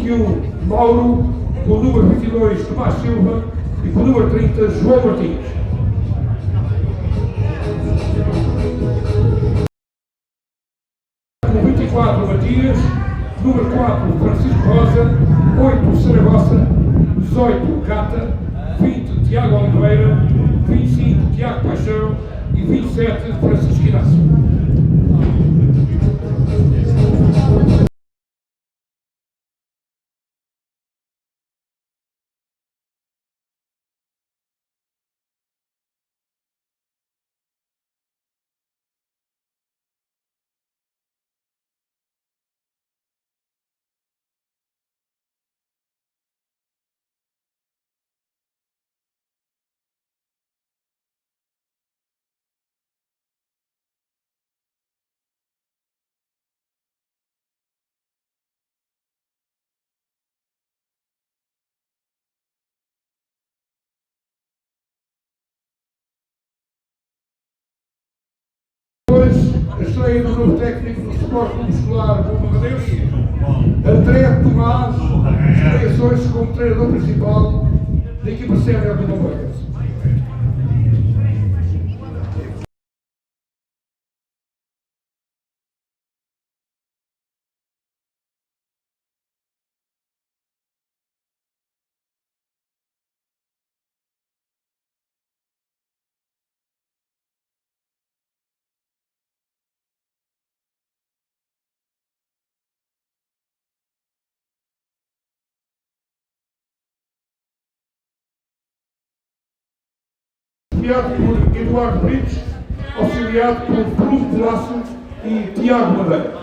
21, Mauro, com o número 22, Tomás Silva, e com o número 30, João Martins. Com 24, Matias, número 4, Francisco Rosa, 8, Saragossa, 18, Gata, 20, Tiago Oliveira, 25, Tiago Paixão e 27, Francisco Inácio. Depois, a estreia do novo técnico do Sport Muscular Bobarralense, André Tomás, estreia-se como treinador principal da equipa sénior do Bobarralense. Auxiliado por Eduardo Brites, auxiliado por Bruno Colasso e Tiago Madeira.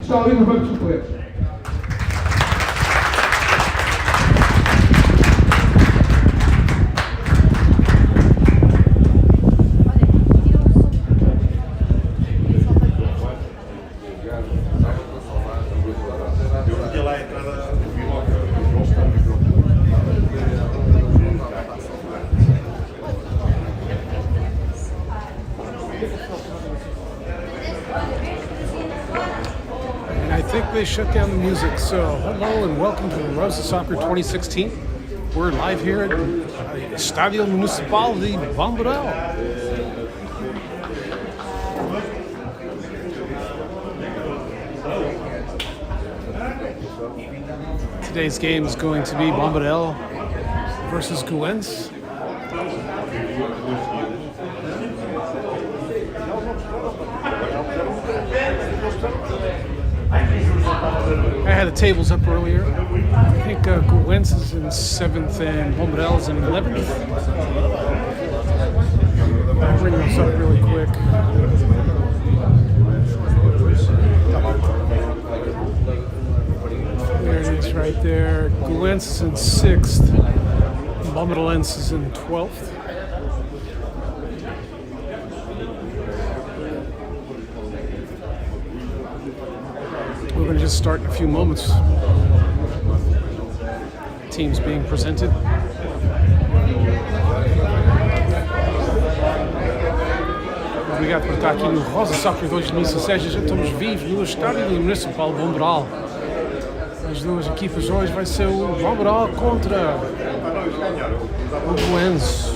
Está ali no banco de suplentes. I think they shut down the music, so hello and welcome to the Rosa Soccer 2016. We're live here at Estadio Municipal de Bobarralense. Today's game is going to be Bobarralense versus Guiense. I had the tables up earlier. I think Guiense is in 7th and Bobarralense is in 11th. I'll bring those up really quick. There it is right there. Guiense is in 6th. Bobarralense is in 12th. We're going to just start in a few moments. Teams being presented. Obrigado por estar aqui no Rosa Soccer 2016. Já estamos vivos no Estádio Municipal de Bobarralense. As duas equipas hoje vai ser o Bobarralense contra o Guiense.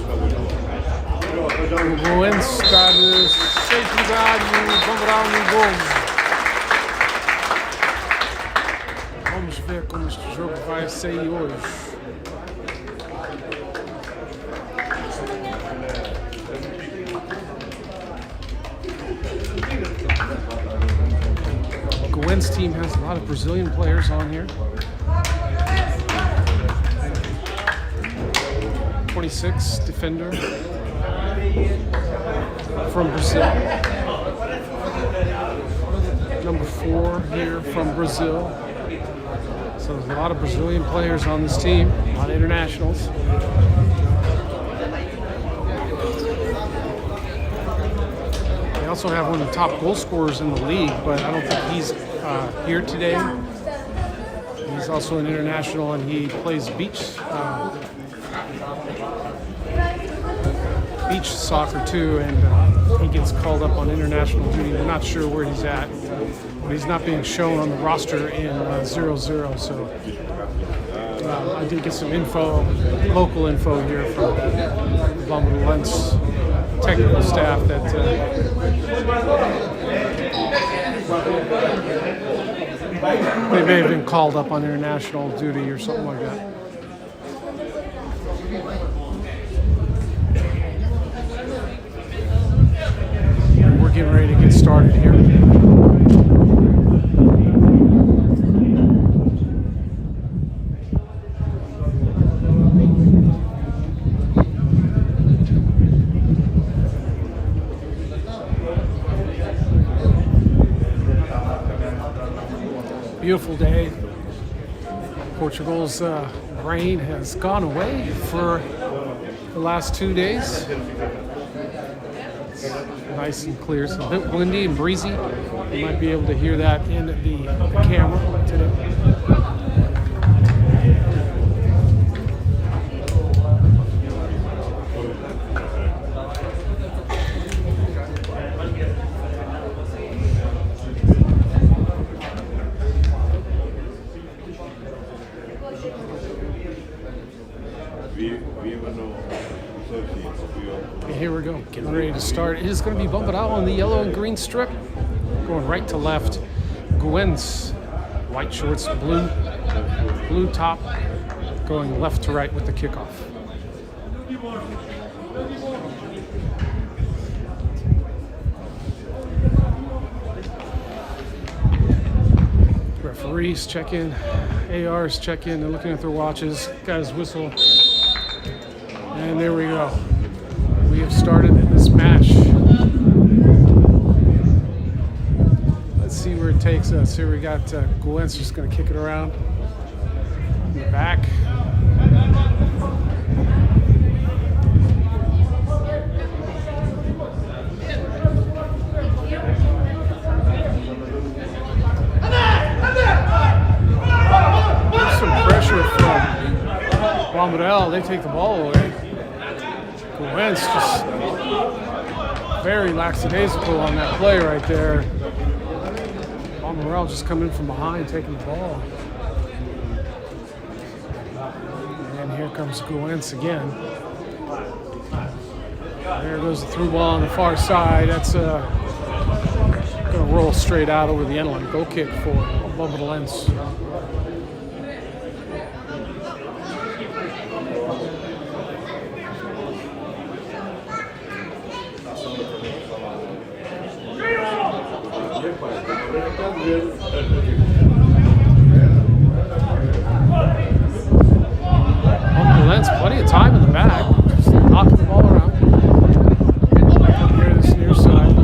O Guiense está de 6º lugar e o Bobarralense no gol. Vamos ver como este jogo vai sair hoje. The Guiense team has a lot of Brazilian players on here. 26 defender from Brazil. Number 4 here from Brazil. So there's a lot of Brazilian players on this team, a lot of internationals. They also have one of the top goal scorers in the league, but I don't think he's here today. He's also an international and he plays beach soccer too, and he gets called up on international duty. We're not sure where he's at, but he's not being shown on the roster in 0-0. So I did get some info, local info here from the Bobarralense technical staff that they may have been called up on international duty or something like that. We're getting ready to get started here. Beautiful day. Portugal's rain has gone away for the last 2 days. It's nice and clear. It's a bit windy and breezy. You might be able to hear that in the camera today. Okay, here we go, getting ready to start. It is going to be Bobarralense on the yellow and green strip, going right to left. Guiense, white shorts, blue top, going left to right with the kickoff. Referees check in, ARs check in, they're looking at their watches, guys whistle, and there we go. We have started this match. Let's see where it takes takes us. Here we got Guiense just going to kick it around in the back. There's some pressure from Bobarralense. They take the ball away. Guiense just very lackadaisical on that play right there. Bobarralense just coming in from behind, taking the ball. And here comes Guiense again. There goes the through ball on the far side. That's going to roll straight out over the end line. Goal kick for Bobarralense. Bobarralense, plenty of time in the back, just knocking the ball around. Here, this near side.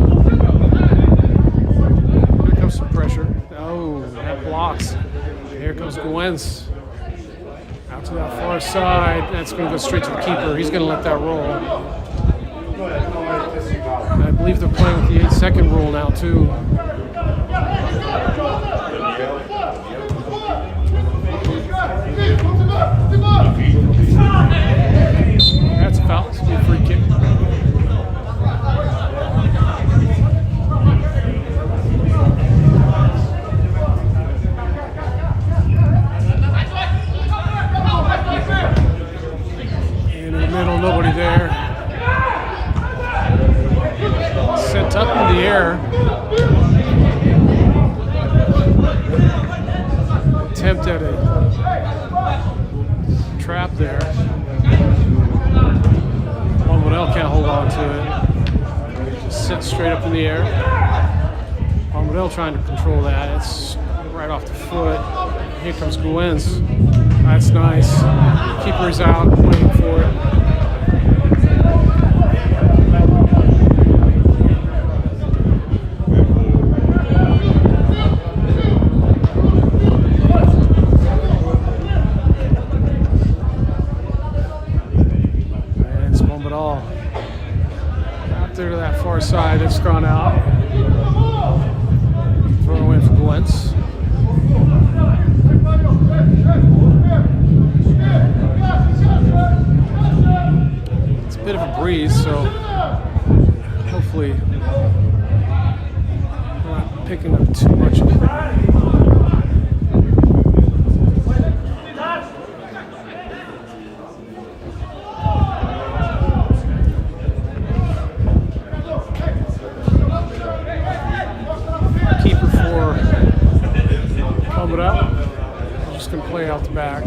Here comes some pressure. Oh, that blocks. Here comes Guiense. Out to that far side. That's going to go straight to the keeper. He's going to let that roll. I believe they're playing with the 8-second rule now, too. That's a foul. It's going to be a free kick. In the middle, nobody there. Sent up in the air. Attempt at a trap there. Bobarralense can't hold on to it. Just sits straight up in the air. Bobarralense trying to control that. It's right off the foot. Here comes Guiense. That's nice. Keeper's out, waiting for it. Out there to that far side, it's gone out. Throw away for Guiense. It's a bit of a breeze, so hopefully we're not picking up too much of it. I'm just going to play out the back.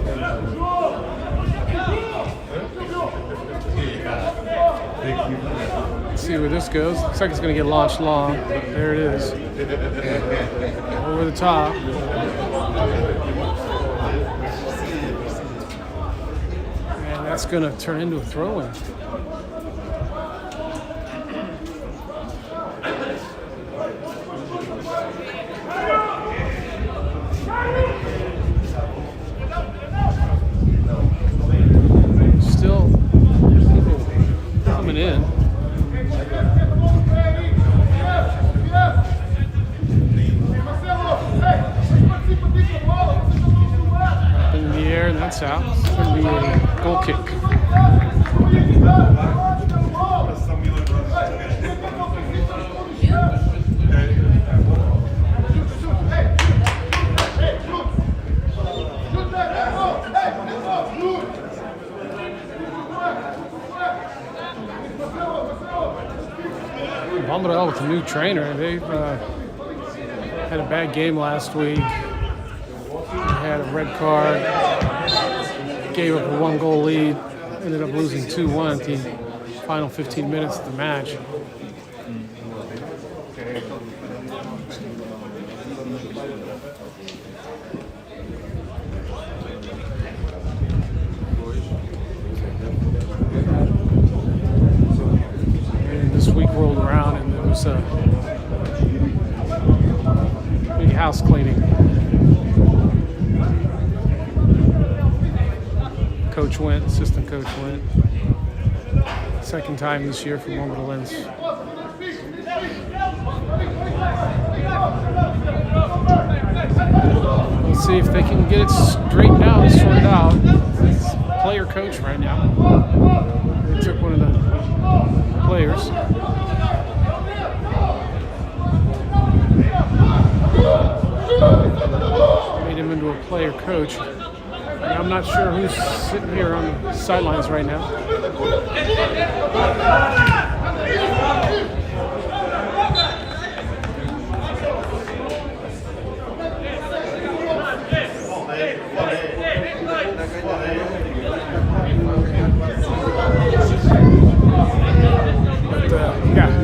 Let's see where this goes. Looks like it's going to get launched long. There it is. Over the top. And that's going to turn into a throw-in. In. Up in the air, and that's out. It's going to be a goal kick. Bobarralense with a new trainer. They've had a bad game last week. They had a red card. Gave up a 1-goal lead. Ended up losing 2-1 at the final 15 minutes of the match. Rolled around, and there was a big house complaining. Coach went, assistant coach went. Second time this year for Bobarralense. Let's see if they can get it straightened out, sorted out. It's player coach right now. They took one of the players. Made him into a player coach. And I'm not sure who's sitting here on the sidelines right now. But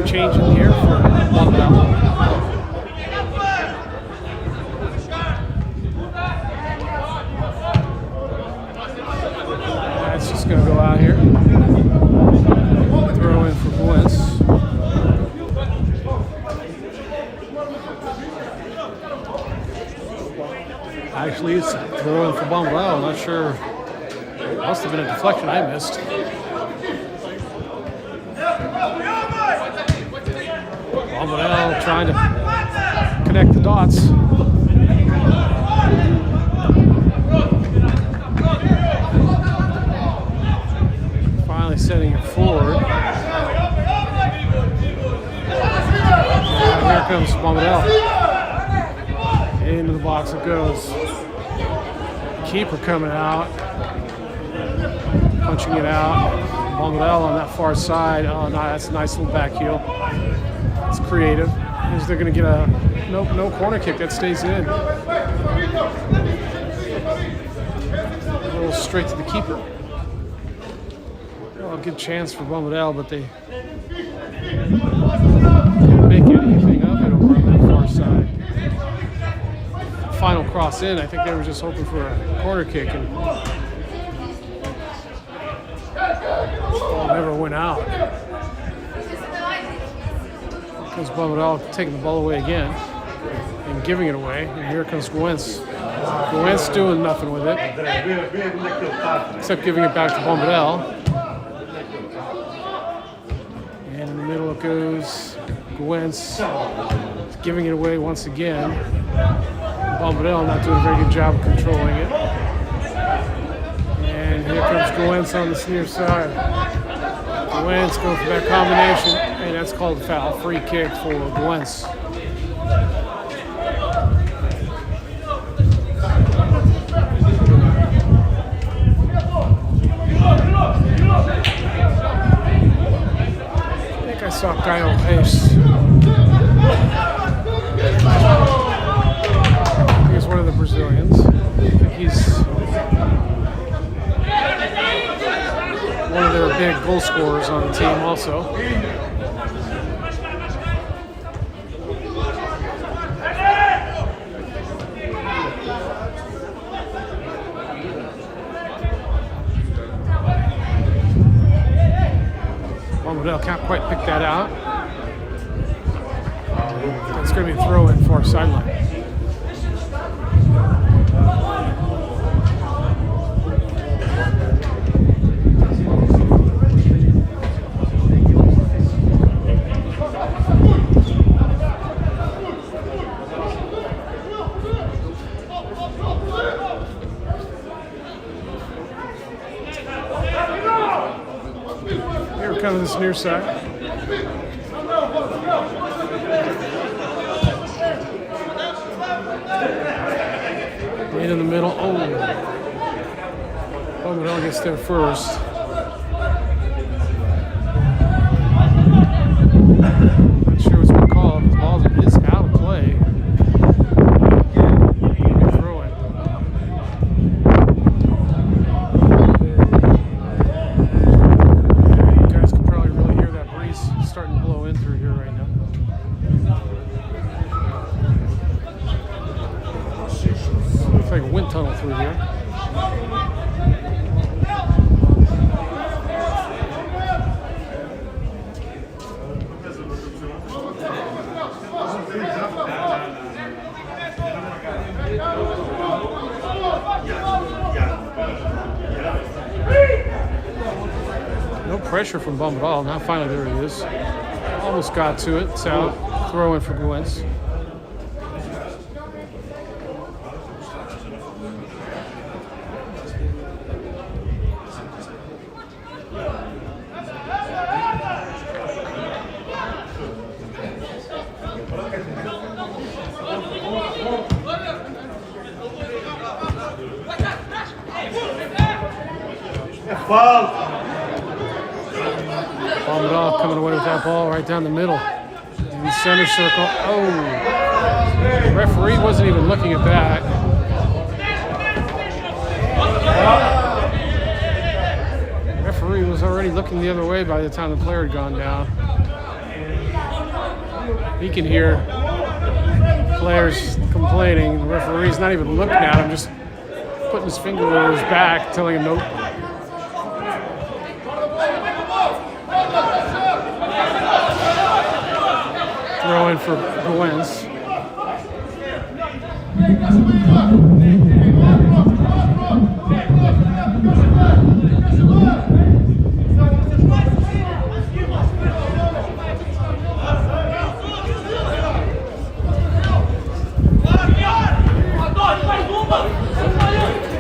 change in here for Bobarralense. It's just going to go out here. Throw in for Guiense. Actually, it's throw in for Bobarralense. I'm not sure. It must have been a deflection I missed. Bobarralense trying to connect the dots. Finally setting it forward. And here comes Bobarralense. Into the box it goes. Keeper coming out. Punching it out. Bobarralense on that far side. Oh, no, that's a nice little back heel. It's creative. Is they're going to get a no corner kick that stays in. A little straight to the keeper. Well, a good chance for Bobarralense, but they didn't make anything of it over on that far side. Final cross in. I think they were just hoping for a corner kick, and ball never went out. Because Bobarralense taking the ball away again and giving it away. And here comes Guiense. Guiense doing nothing with it, except giving it back to Bobarralense. And in the middle it goes. Guiense giving it away once again. Bobarralense not doing a very good job of controlling it. And here comes Guiense on the near side. Guiense going for that combination, and that's called a foul. Free kick for Guiense. I think I saw Guiense. He's one of the Brazilians. I think he's one of their big goal scorers on the team also. Bobarralense can't quite pick that out. It's going to be a throw in far sideline. Here comes this near side. Right in the middle. Oh, Bobarralense gets there first. Not sure what's been called. The ball is out of play. Throw it. Yeah, you guys can probably really hear that breeze starting to blow in through here right now. Looks like a wind tunnel through here. pressure from Bobarralense. Now finally there it is. Almost got to it. It's out. Throw in for Guiense. Bobarralense coming away with that ball right down the middle. In the center circle. Oh, the referee wasn't even looking at that. The referee was already looking the other way by the time the player had gone down. He can hear players complaining. The referee's not even looking at him, just putting his finger over his back, telling him nope. Throw in for Guiense.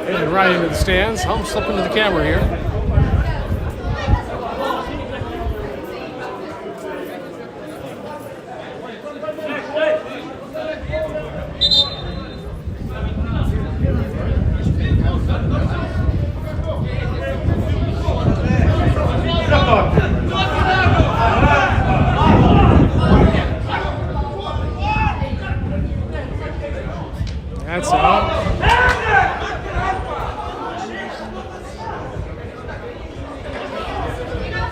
And right into the stands. I'm slipping to the camera here. That's out.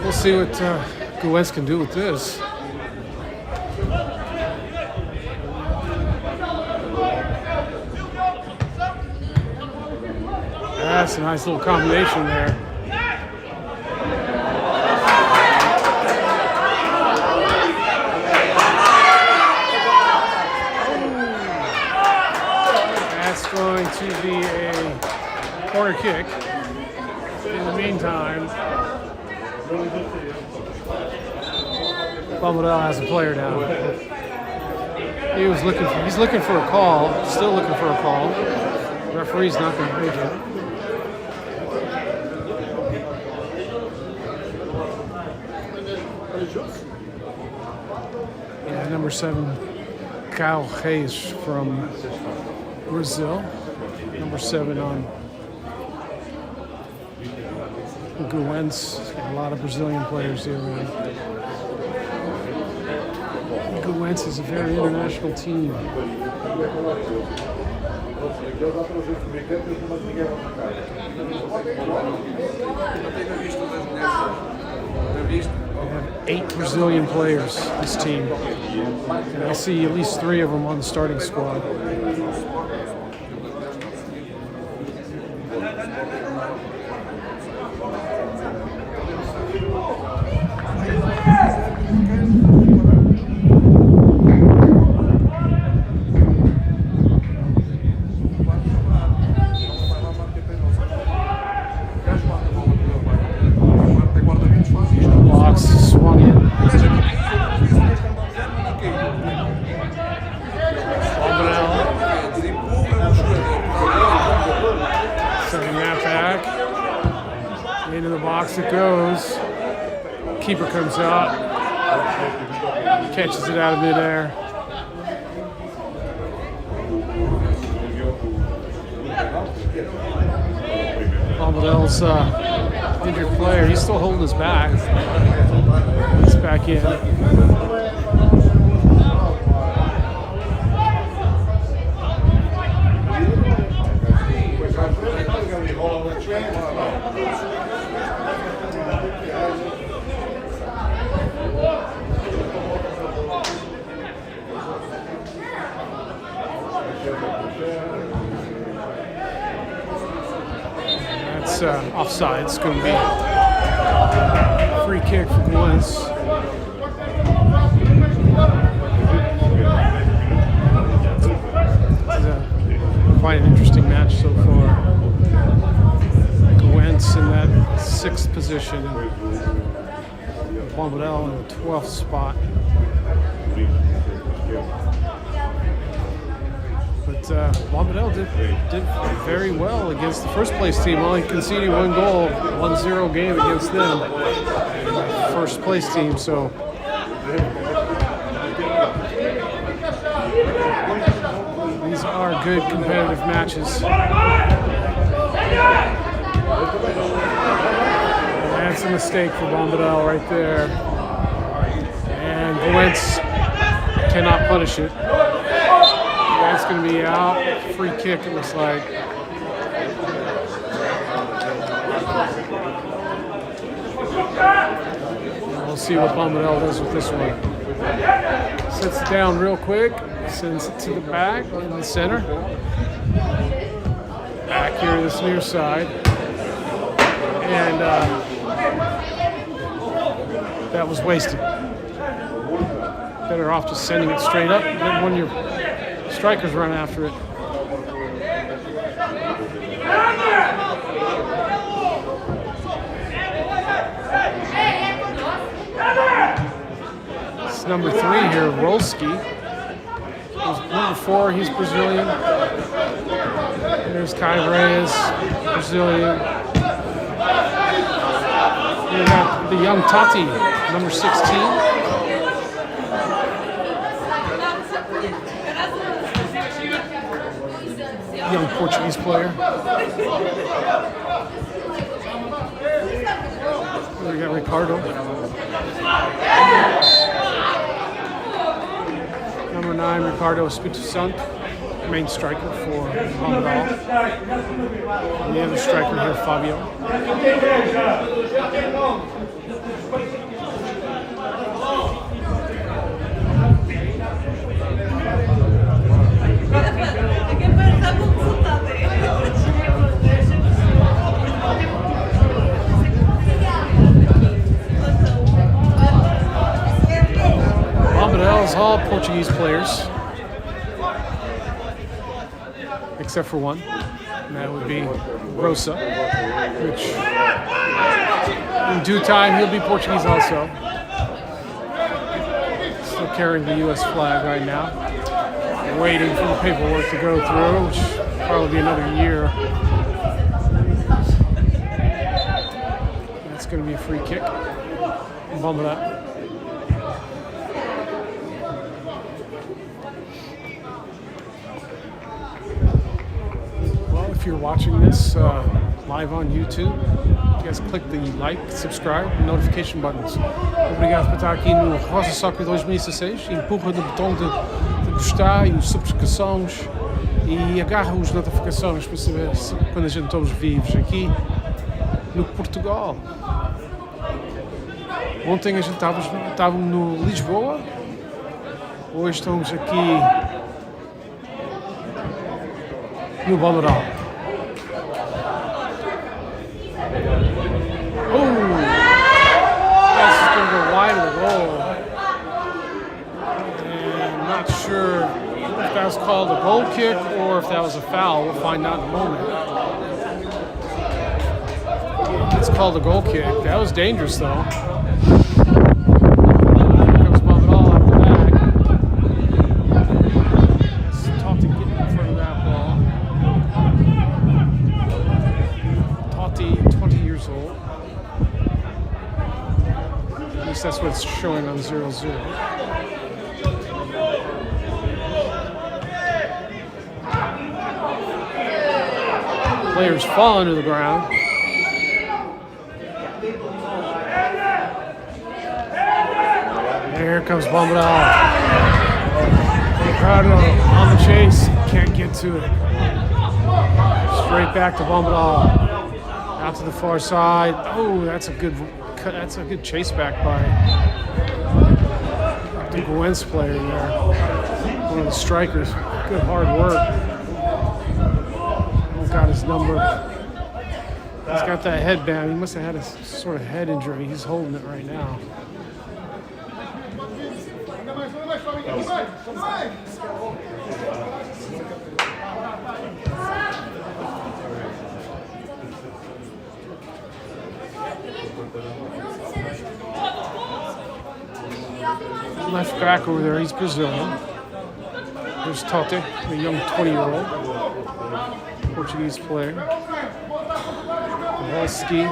We'll see what Guiense can do with this. That's a nice little combination there. That's going to be a corner kick. In the meantime, Bobarralense has a player down. He's looking for a call, still looking for a call. The referee's not going to make it. Yeah, number 7, Kyle Hayes from Brazil. Number 7 on Guiense. A lot of Brazilian players here. Guiense is a very international team. They have 8 Brazilian players, this team. And I see at least 3 of them on the starting squad. Swung in. Sending that back. Into the box it goes. Keeper comes out. Catches it out of midair. Bobarralense injured player. He's still holding his back. He's back in. That's offside. It's going to be a free kick for Guiense. Quite an interesting match so far. Guiense in that 6th position. Bobarrel in the 12th spot. But Bobarrel did very well against the first place team, only conceding 1 goal, 1-0 game against them. First place team, so these are good competitive matches. That's a mistake for Bobarrel right there. And Guiense cannot punish it. That's going to be out. Free kick, it looks like. And we'll see what Bobarrel does with this one. Sets it down real quick. Sends it to the back in the center. Back here to this near side. And that was wasted. Better off just sending it straight up. Then when your strikers run after it. It's number 3 here, Rolski. Number 4, he's Brazilian. There's Kai Reyes, Brazilian. We got the young Tati, number 16. Young Portuguese player. We got Ricardo. Number 9, Ricardo Espírito Santo, main striker for Bobarrel. And the other striker here, Fabio. Bobarrel's all Portuguese players, except for one, and that would be Rosa, which in due time he'll be Portuguese also. Still carrying the U.S. flag right now, waiting for the paperwork to go through, which will probably be another year. That's going to be a free kick. Bobarrel. If you're watching this live on YouTube, you guys click the like, subscribe e notification buttons. Obrigado por estar aqui no Rosa Soccer 2016. Empurra no botão de gostar e as subscrições e agarra as notificações para saber quando a gente estamos vivos aqui no Portugal. Ontem a gente estava no Lisboa, hoje estamos aqui no Bobarrel. Not sure if that was called a goal kick or if that was a foul. We'll find out in a moment. It's called a goal kick. That was dangerous, though. Here comes Bobarrel out the back. It's Totti getting in front of that ball. Totti, 20 years old. At least that's what it's showing on 0-0. Players falling to the ground. Here comes Bobarrel. Ricardo on the chase, can't get to it. Straight back to Bobarrel. Out to the far side. Oh, that's a good chase back by the Guiense player there. One of the strikers. Good hard work. Got his number. He's got that headband. He must have had a sort of head injury. He's holding it right now. left back over there. He's Brazilian. There's Tote, the young 20-year-old Portuguese player. Volsky.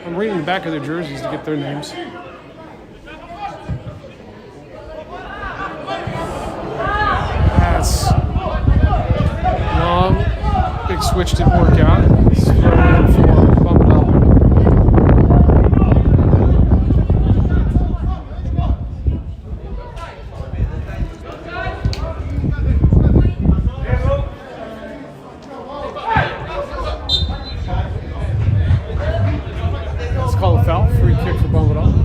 I'm reading the back of their jerseys to get their names. That's long. Big switch didn't work out. It's thrown in for Bobarralense. It's called a foul. Free kick for Bobarralense.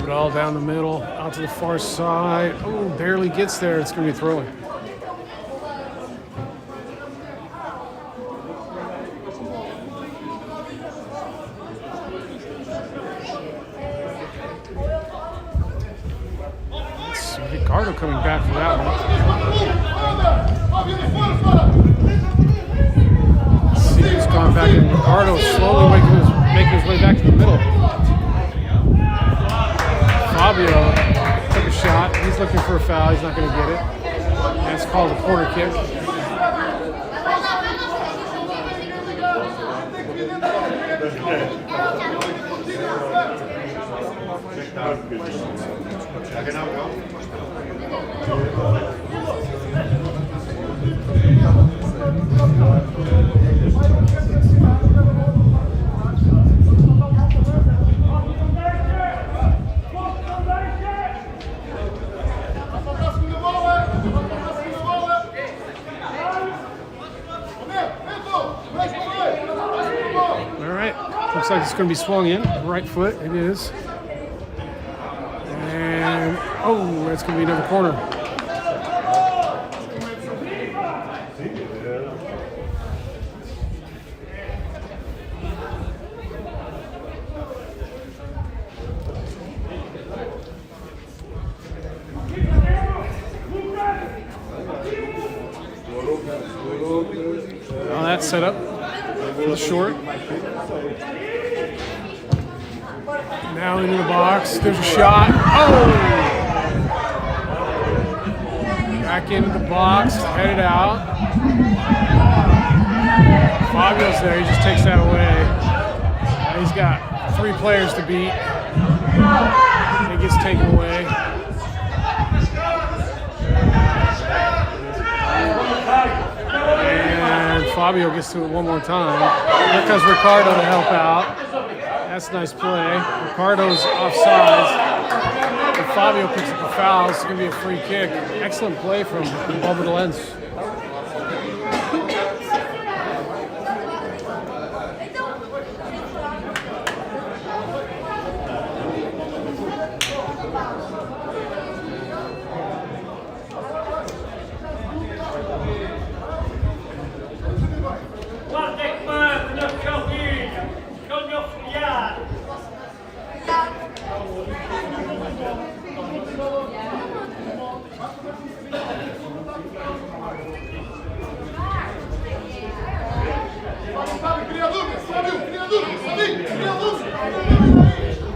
All down the middle, out to the far side. Oh, barely gets there. It's going to be throwing. It's Ricardo coming back for that one. See, he's gone back, and Ricardo slowly making his way back to the middle. Fabio took a shot. He's looking for a foul. He's not going to get it. And it's called a corner kick. Looks like it's going to be swung in. Right foot, it is. And, oh, that's going to be another corner. Well, that's set up for the short. Now into the box. There's a shot. Oh! Back into the box. Headed out. Fabio's there. He just takes that away. And he's got 3 players to beat. It gets taken away. And Fabio gets to it one more time. Here comes Ricardo to help out. That's a nice play. Ricardo's offsides. And Fabio picks up a foul. It's going to be a free kick. Excellent play from Bobarralense.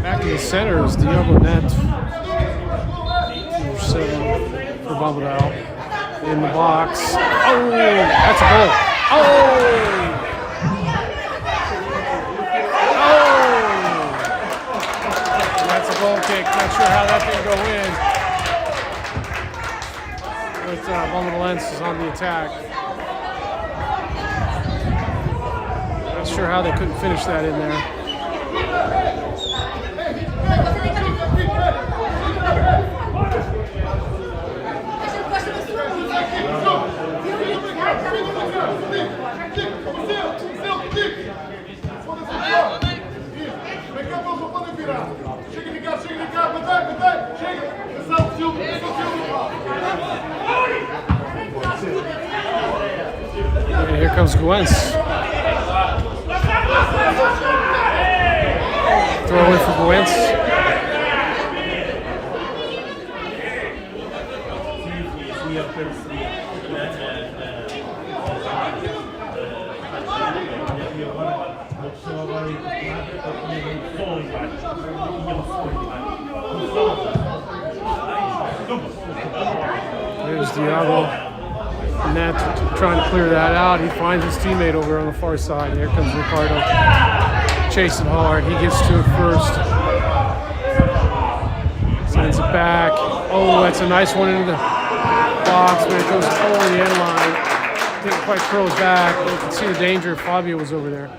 Back in the center is Diogo Net. Number 7 for Bobarralense. In the box. Oh, that's a goal. Oh! That's a goal kick. Not sure how that can go in. But Bobarralense is on the attack. Not sure how they couldn't finish that in there. And here comes Guiense. Throw in for Guiense. There's Diego. Net trying to clear that out. He finds his teammate over on the far side. Here comes Ricardo. Chasing hard. He gets to it first. Sends it back. Oh, that's a nice one into the box, but it goes over the end line. Didn't quite curl back. But you can see the danger if Fabio was over there.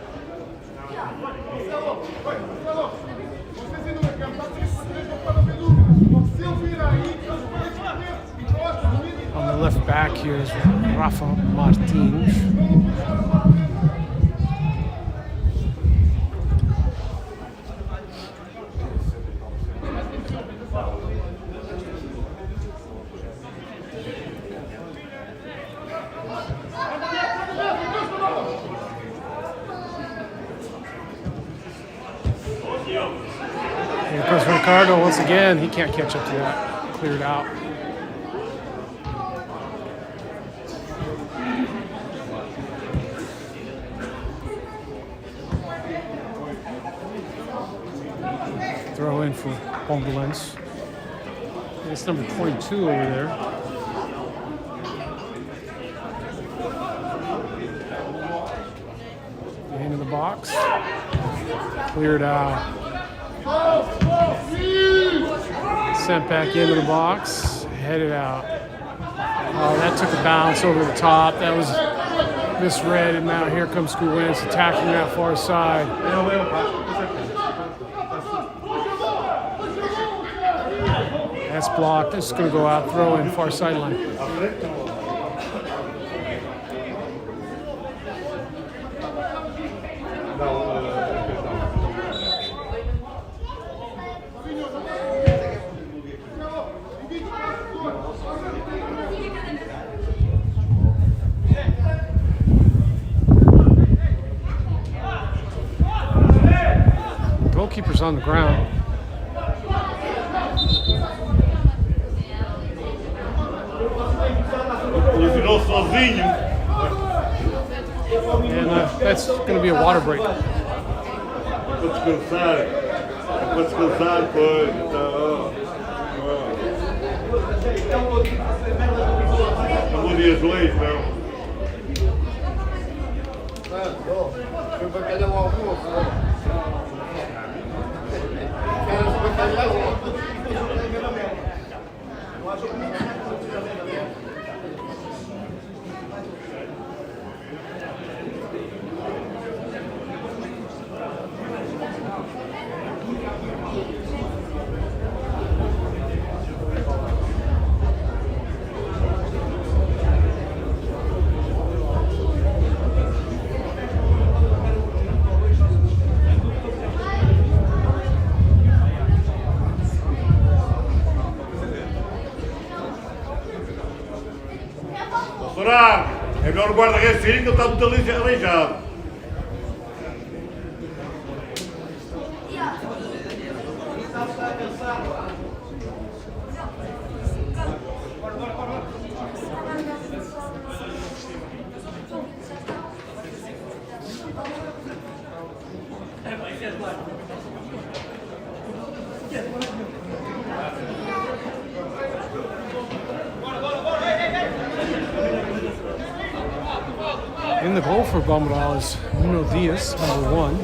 On the left back here is Rafa Martins. Here goes Ricardo once again. He can't catch up to that. Cleared out. Throw in for Bobarralense. It's number 22 over there. Into the box. Cleared out. Sent back into the box. Headed out. Oh, that took a bounce over the top. That was misread, and now here comes Guiense attacking that far side. That's blocked. This is going to go out. Throw in far sideline. Goalkeeper's on the ground. And that's going to be a water break. É melhor o guarda-redes sair que ele está muito aleijado. In the goal for Bobarralense is Nuno Diaz, number 1.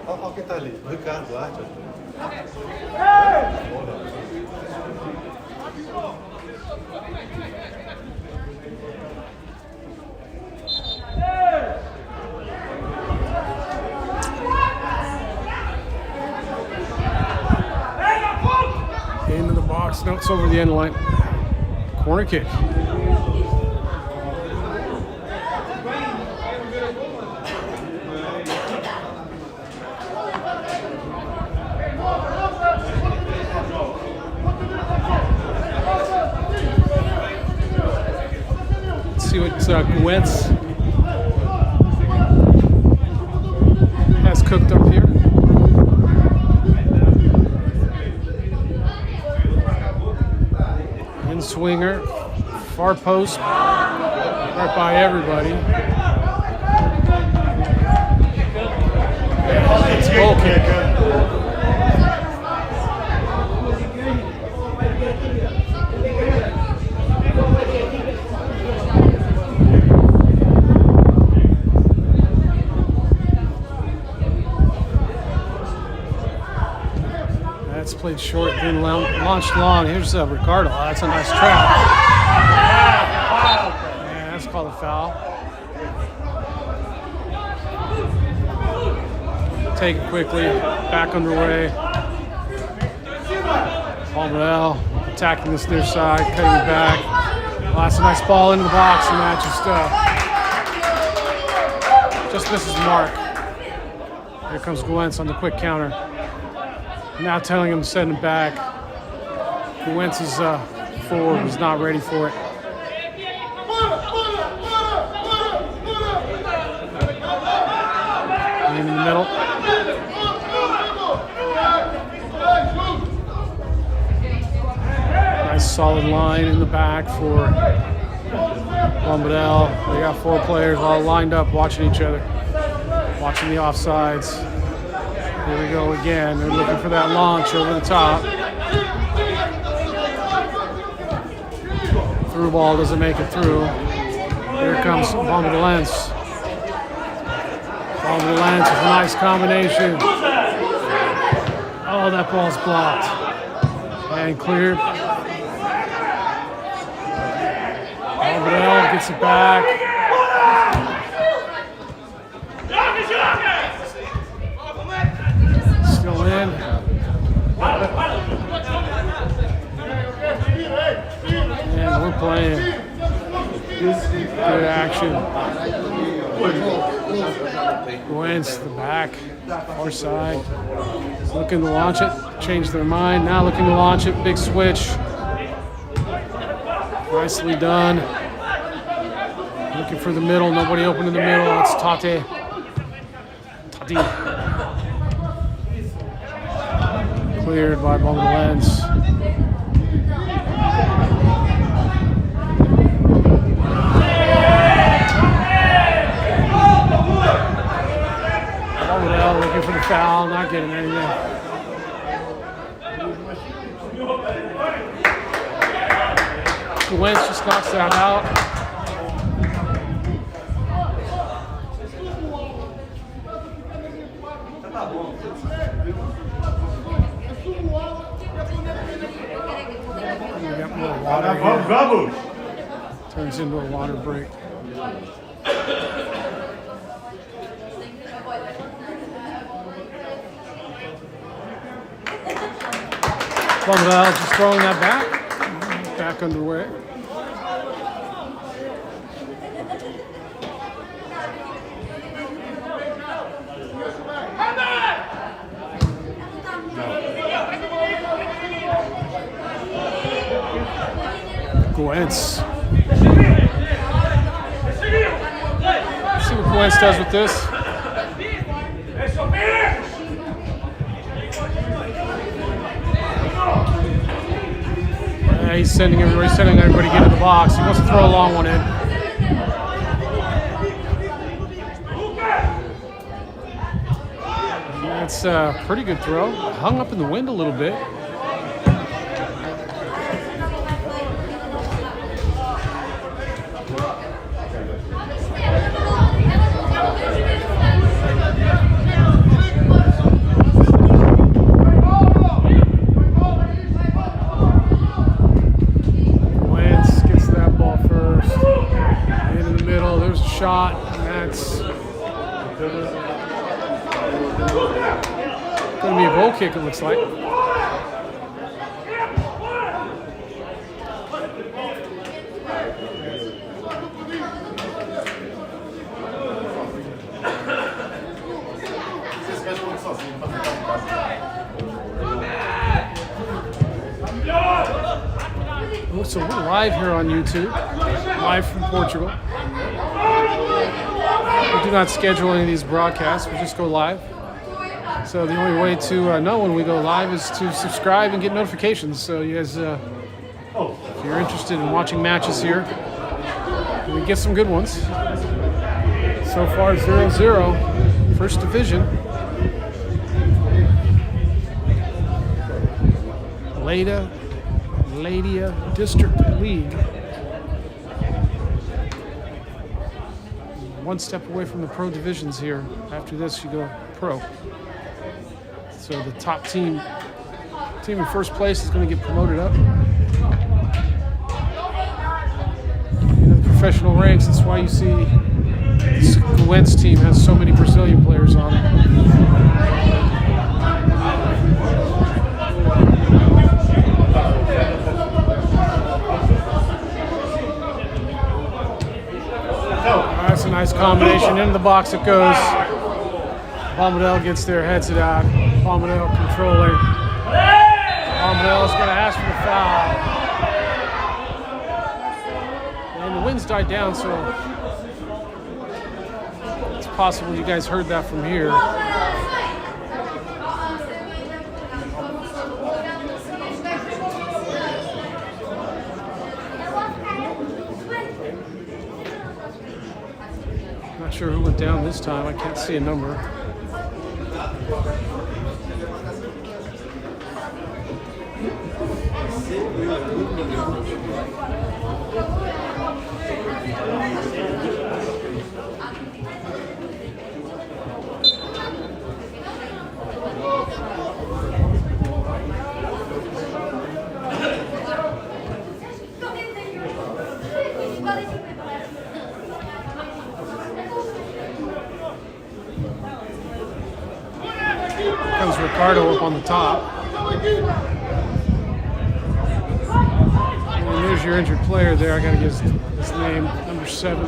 Olha quem está ali, o Ricardo Duarte. Into the box, no, it's over the end line. Corner kick. Let's see what Guiense has cooked up here. swinger, far post, right by everybody. It's goal kick. That's played short, then launched long. Here's Ricardo. Oh, that's a nice trap. Yeah, that's called a foul. Take it quickly, back underway. Bobarralense attacking this near side, cutting it back. Oh, that's a nice ball into the box, and that just misses the mark. Here comes Guiense on the quick counter. Now telling him to send it back. Guiense is forward, he's not ready for it. In the middle. Nice solid line in the back for Bobarralense. They got 4 players all lined up watching each other, watching the offsides. Here we go again. They're looking for that launch over the top. Through ball doesn't make it through. Here comes Bobarralense. Bobarralense with a nice combination. Oh, that ball's blocked. And cleared. Bobarralense gets it back. Still in. And we're playing. Good action. Guiense, the back, far side. Looking to launch it. Change their mind. Now looking to launch it. Big switch. Nicely done. Looking for the middle. Nobody open in the middle. It's Tati. Cleared by Bobarralense. Bobarralense looking for the foul, not getting anything. Guiense just knocks that out. We got more water here. Turns into a water break. Bobarralense just throwing that back. Back underway. Guiense. Let's see what Guiense does with this. Yeah, he's sending everybody to get in the box. He wants to throw a long one in. And that's a pretty good throw. Hung up in the wind a little bit. Shot, and that's going to be a goal kick, it looks like. Oh, so we're live here on YouTube, live from Portugal. We do not schedule any of these broadcasts, we just go live. So the only way to know when we go live is to subscribe and get notifications. So you guys, if you're interested in watching matches here, we get some good ones. So far, 0-0, first division. AFLeira District League. One step away from the pro divisions here. After this, you go pro. So the top team in first place is going to get promoted up. In the professional ranks, that's why you see this Guiense team has so many Brazilian players on it. That's a nice combination. Into the box it goes. Bobarralense gets there, heads it out. Bobarralense controlling. Bobarralense is going to ask for the foul. And the wind's died down, so it's possible you guys heard that from here. Not sure who went down this time. I can't see a number. Comes Ricardo up on the top. And there's your injured player there. I gotta get his name, number 7.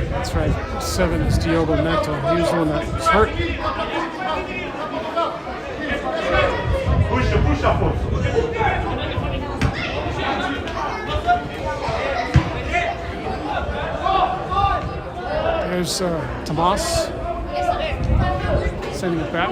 That's right, 7 is Diogo Neto. He was the one that was hurt. Puxa, puxa, Afonso. There's Tomas sending it back.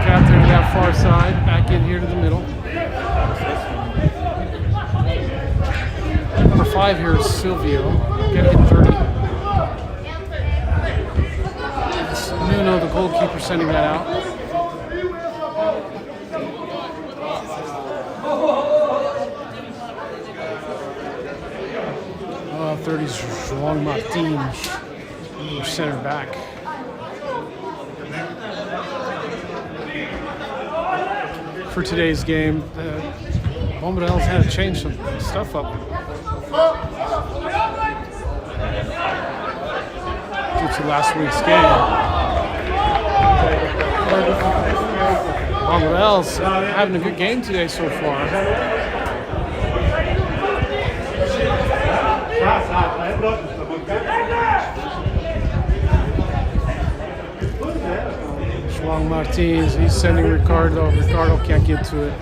Out there to that far side, back in here to the middle. Number 5 here is Silvio, getting hit 30. It's Nuno, the goalkeeper, sending that out. 30's João Martins, center back. For today's game, Bobarralense had to change some stuff up due to last week's game. Bobarralense having a good game today so far. João Martins, he's sending Ricardo. Ricardo can't get to it.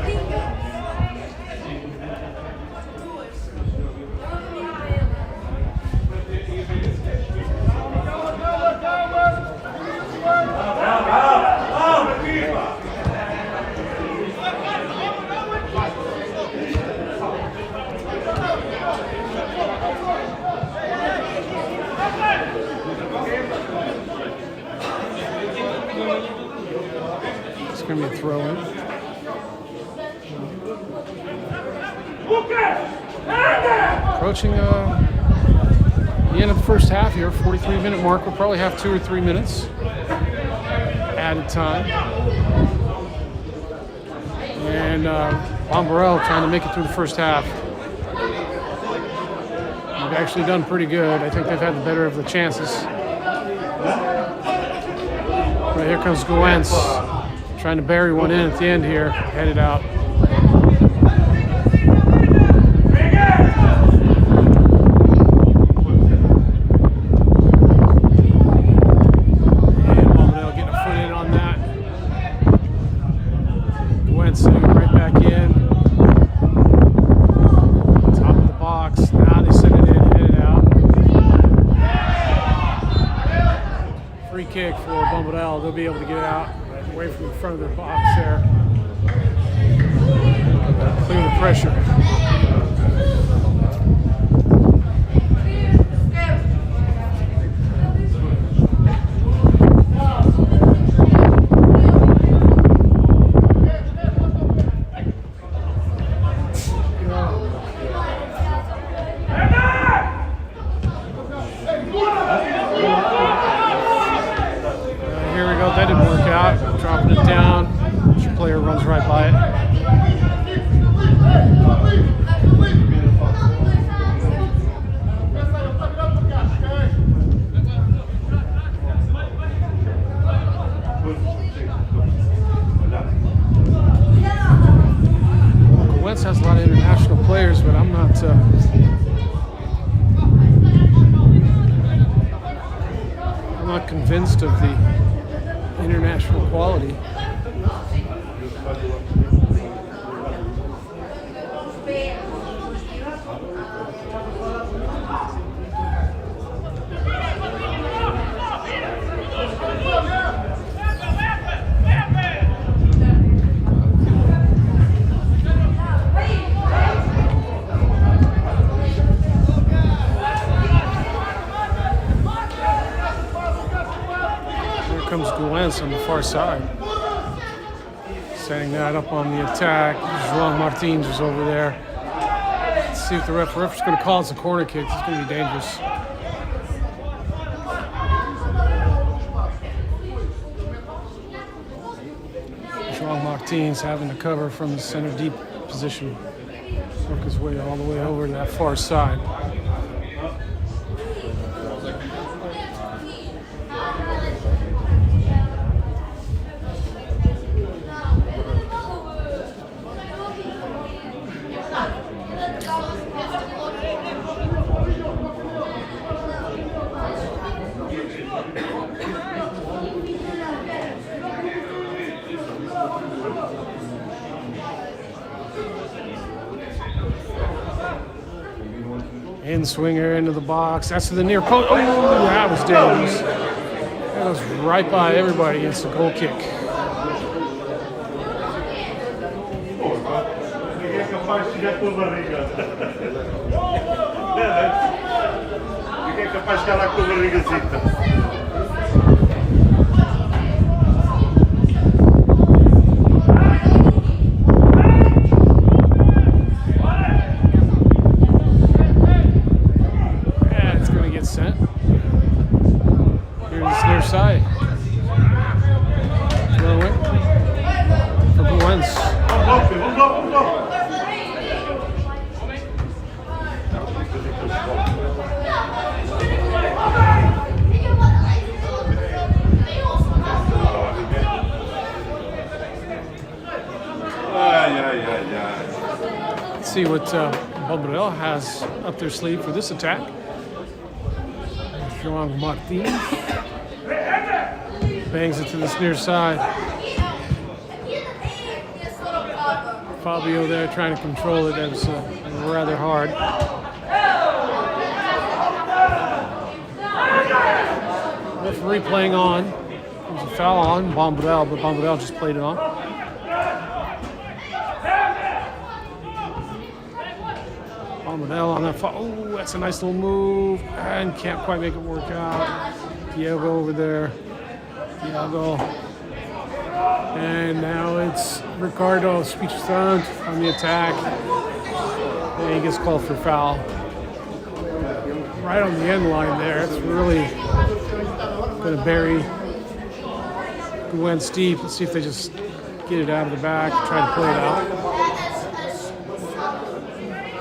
It's going to be a throw in. Approaching the end of the first half here, 43-minute mark. We'll probably have 2 or 3 minutes added time. And Bobarralense trying to make it through the first half. They've actually done pretty good. I think they've had the better of the chances. Here comes Guiense, trying to bury one in at the end here, headed out. And Bobarralense getting a foot in on that. Guiense sending it right back in. Top of the box. Now they send it in, headed out. Free kick for Bobarralense. They'll be able to get it out away from the front of their box there. Clear the pressure. Here we go, that didn't work out. Dropping it down. Your player runs right by it. Guiense has a lot of international players, but I'm not convinced of the international quality. Comes Guiense on the far side. Setting that up on the attack. João Martins is over there. Let's see if the referee's going to call us a corner kick. It's going to be dangerous. João Martins having to cover from the center deep position. Work his way all the way over to that far side. In swinger into the box. That's to the near post. Oh, that was dangerous. That was right by everybody against the goal kick. Ninguém é capaz de chegar com a barriga. Ninguém é capaz de chegar lá com a barrigazita. Side. Throw it for Guiense. Let's see what Bobarralense has up their sleeve for this attack. João Martins. Bangs it to this near side. Fabio there trying to control it. That was rather hard. Referee playing on. There's a foul on Bobarralense, but Bobarralense just played it on. Bobarralense on that foul. Oh, that's a nice little move. And can't quite make it work out. Diego over there. Diego. And now it's Ricardo Speechstunt on the attack. And he gets called for foul. Right on the end line there. It's really going to bury Guiense deep. Let's see if they just get it out of the back, try to play it out.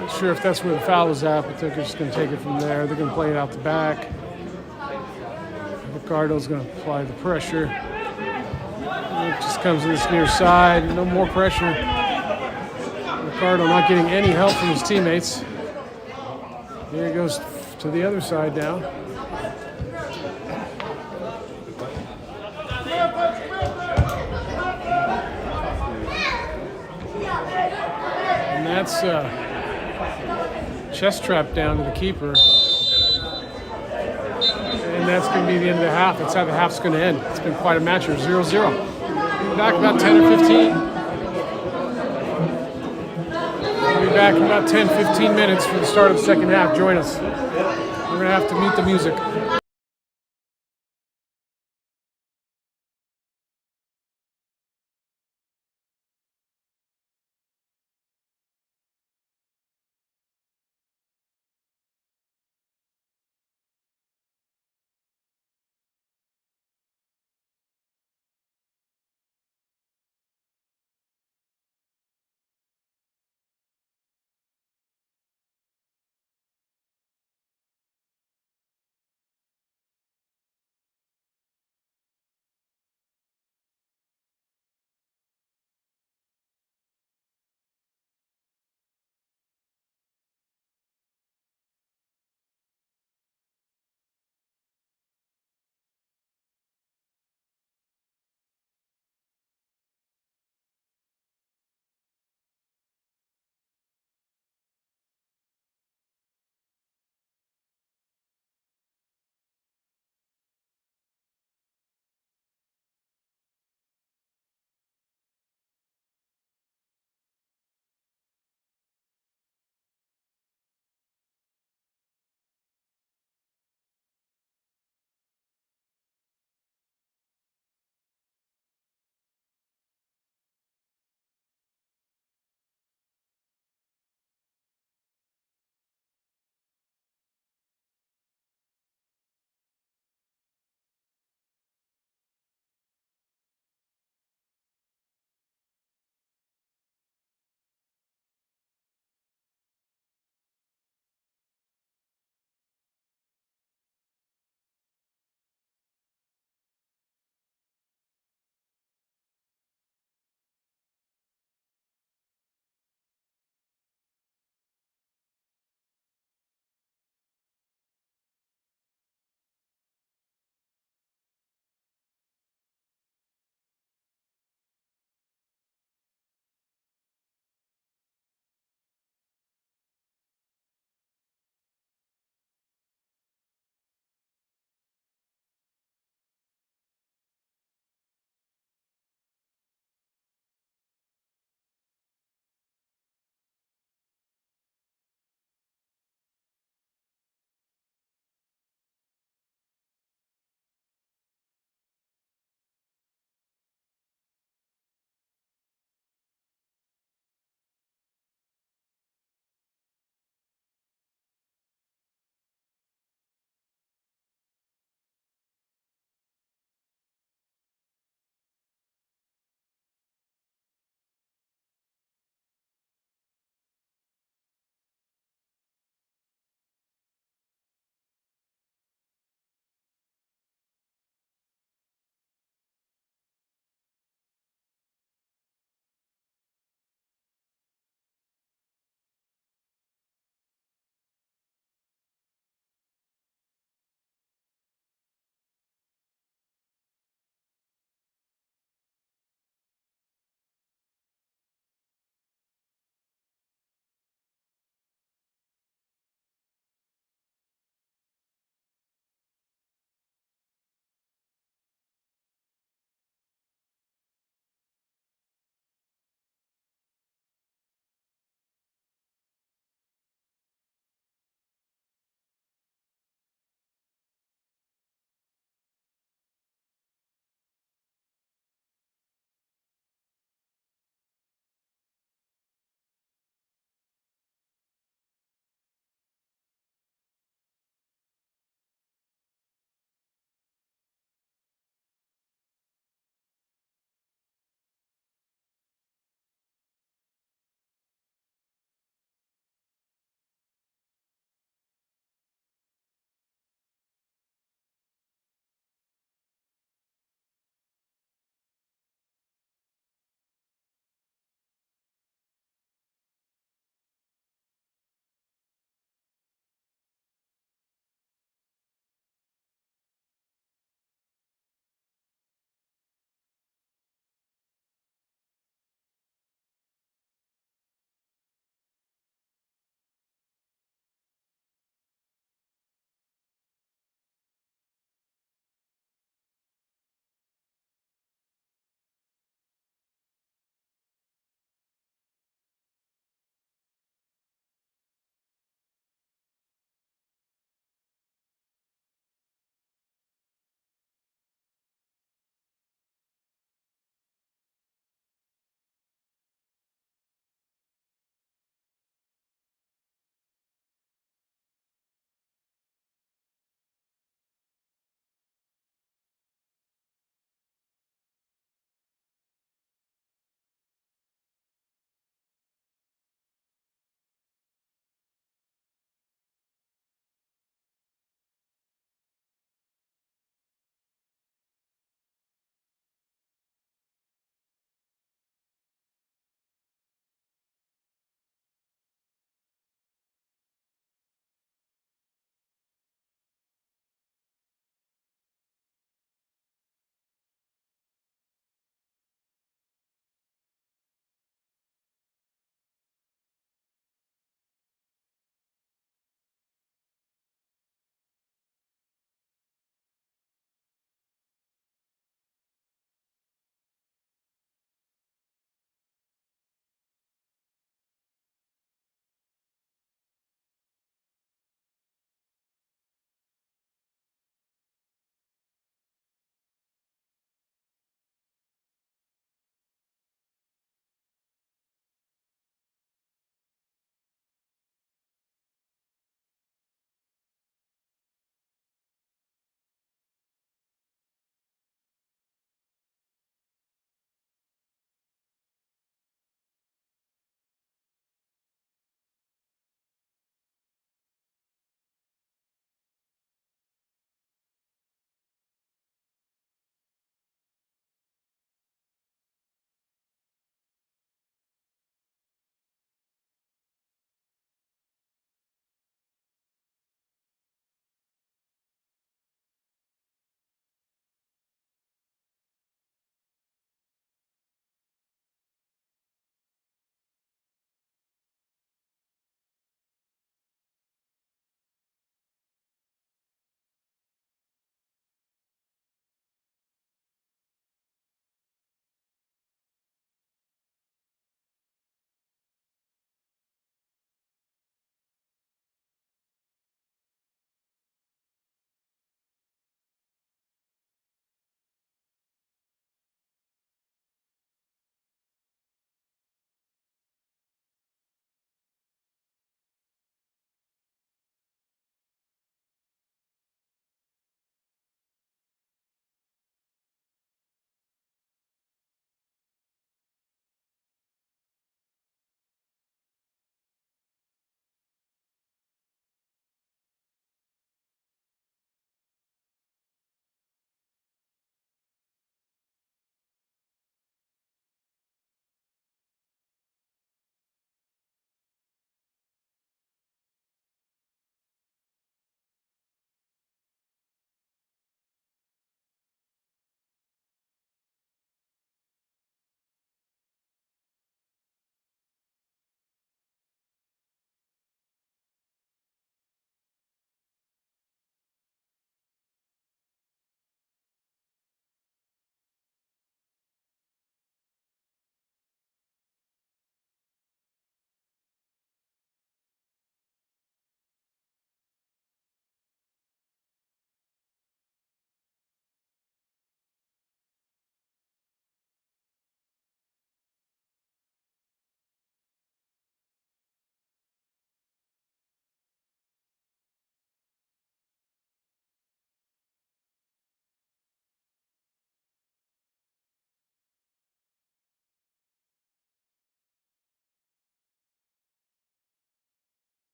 Not sure if that's where the foul was at, but they're just going to take it from there. They're going to play it out the back. Ricardo's going to apply the pressure. just comes to this near side. No more pressure. Ricardo not getting any help from his teammates. Here he goes to the other side now. And that's chest trap down to the keeper. And that's going to be the end of the half. That's how the half's going to end. It's been quite a match here, 0-0. Back about 10 or 15. We'll be back in about 10, 15 minutes for the start of the second half. Join us. We're going to have to mute the music.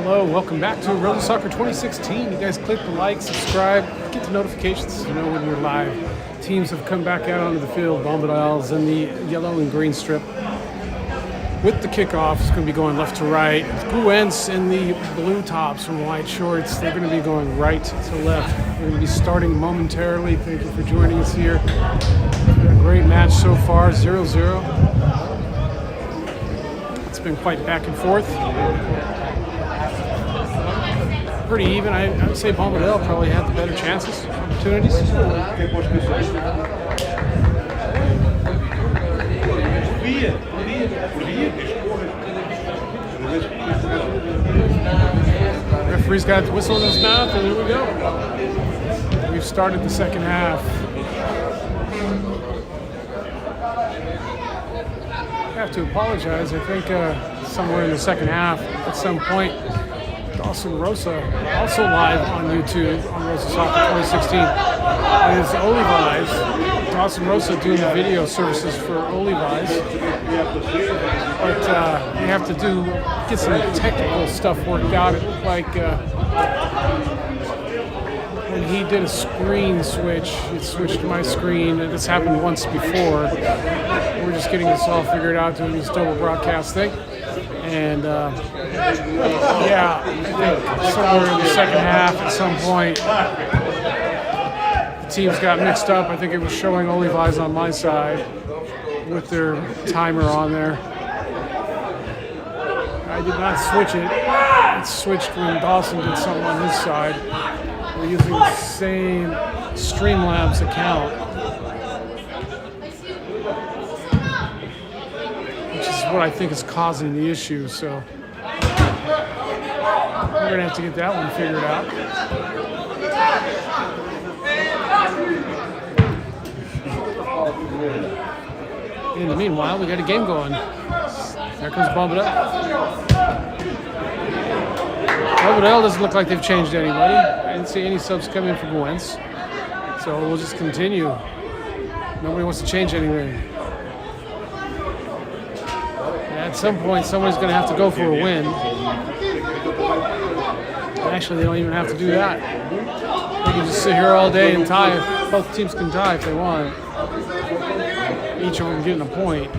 Hello, welcome back to Rosa Soccer 2016. You guys click the like, subscribe, get the notifications to know when we're live. Teams have come back out onto the field. Bobarralense in the yellow and green strip. With the kickoff, it's going to be going left to right. Guiense in the blue tops and white shorts. They're going to be going right to left. We're going to be starting momentarily. Thank you for joining us here. A great match so far, 0-0. It's been quite back and forth. Pretty even. I would say Bobarralense probably had the better chances, opportunities. Referee's got the whistle in his mouth, and here we go. We've started the second half. I have to apologize. I think somewhere in the second half, at some point, Dawson Rosa, also live on YouTube on Rosa Soccer 2016, is Olivi's. Dawson Rosa doing the video services for Olivi's. But we have to get some technical stuff worked out. It looked like when he did a screen switch, it switched my screen. And this happened once before. We're just getting this all figured out, doing this double broadcast thing. And yeah, I think somewhere in the second half at some point, the teams got mixed up. I think it was showing Olivi's on my side with their timer on there. I did not switch it. It switched when Dawson did something on his side. We're using the same Streamlabs account, which is what I think is causing the issue. So we're gonna have to get that one figured out. In the meanwhile, we got a game going. There comes Bobarralense. Bobarralense doesn't look like they've changed anybody. I didn't see any subs come in for Guiense. So we'll just continue. Nobody wants to change anything. At some point, somebody's going to have to go for a win. Actually, they don't even have to do that. They can just sit here all day and tie. Both teams can tie if they want. Each of them getting a point.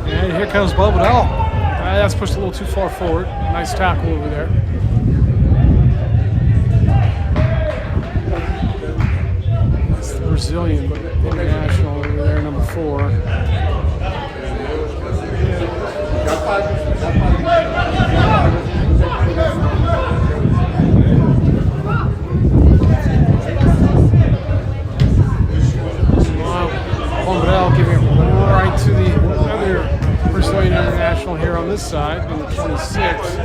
And here comes Bobarralense. That's pushed a little too far forward. Nice tackle over there. That's the Brazilian, but international over there, number 4. Bobarralense giving it right to the other Brazilian international here on this side, number 26.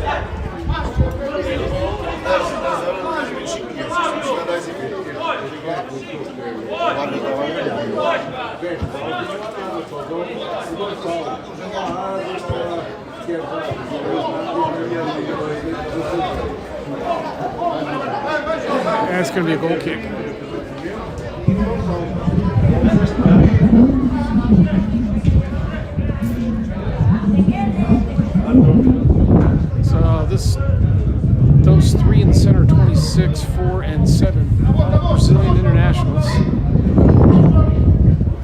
And it's going to be a goal kick. So those 3 in the center, 26, 4, and 7 Brazilian internationals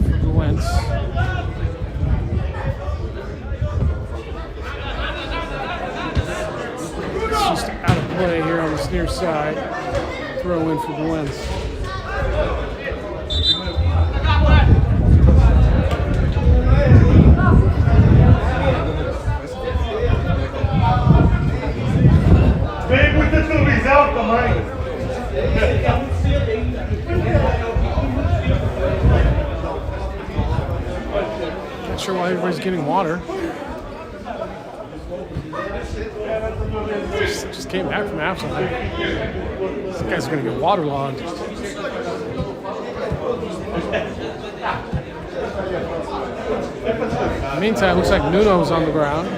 for Guiense. It's just out of play here on this near side. Throw in for Guiense. Vem muita televisão também. Not sure why everybody's getting water. Just came back from AFLeira. This guy's gonna get waterlogged. In the meantime, looks like Nuno's on the ground.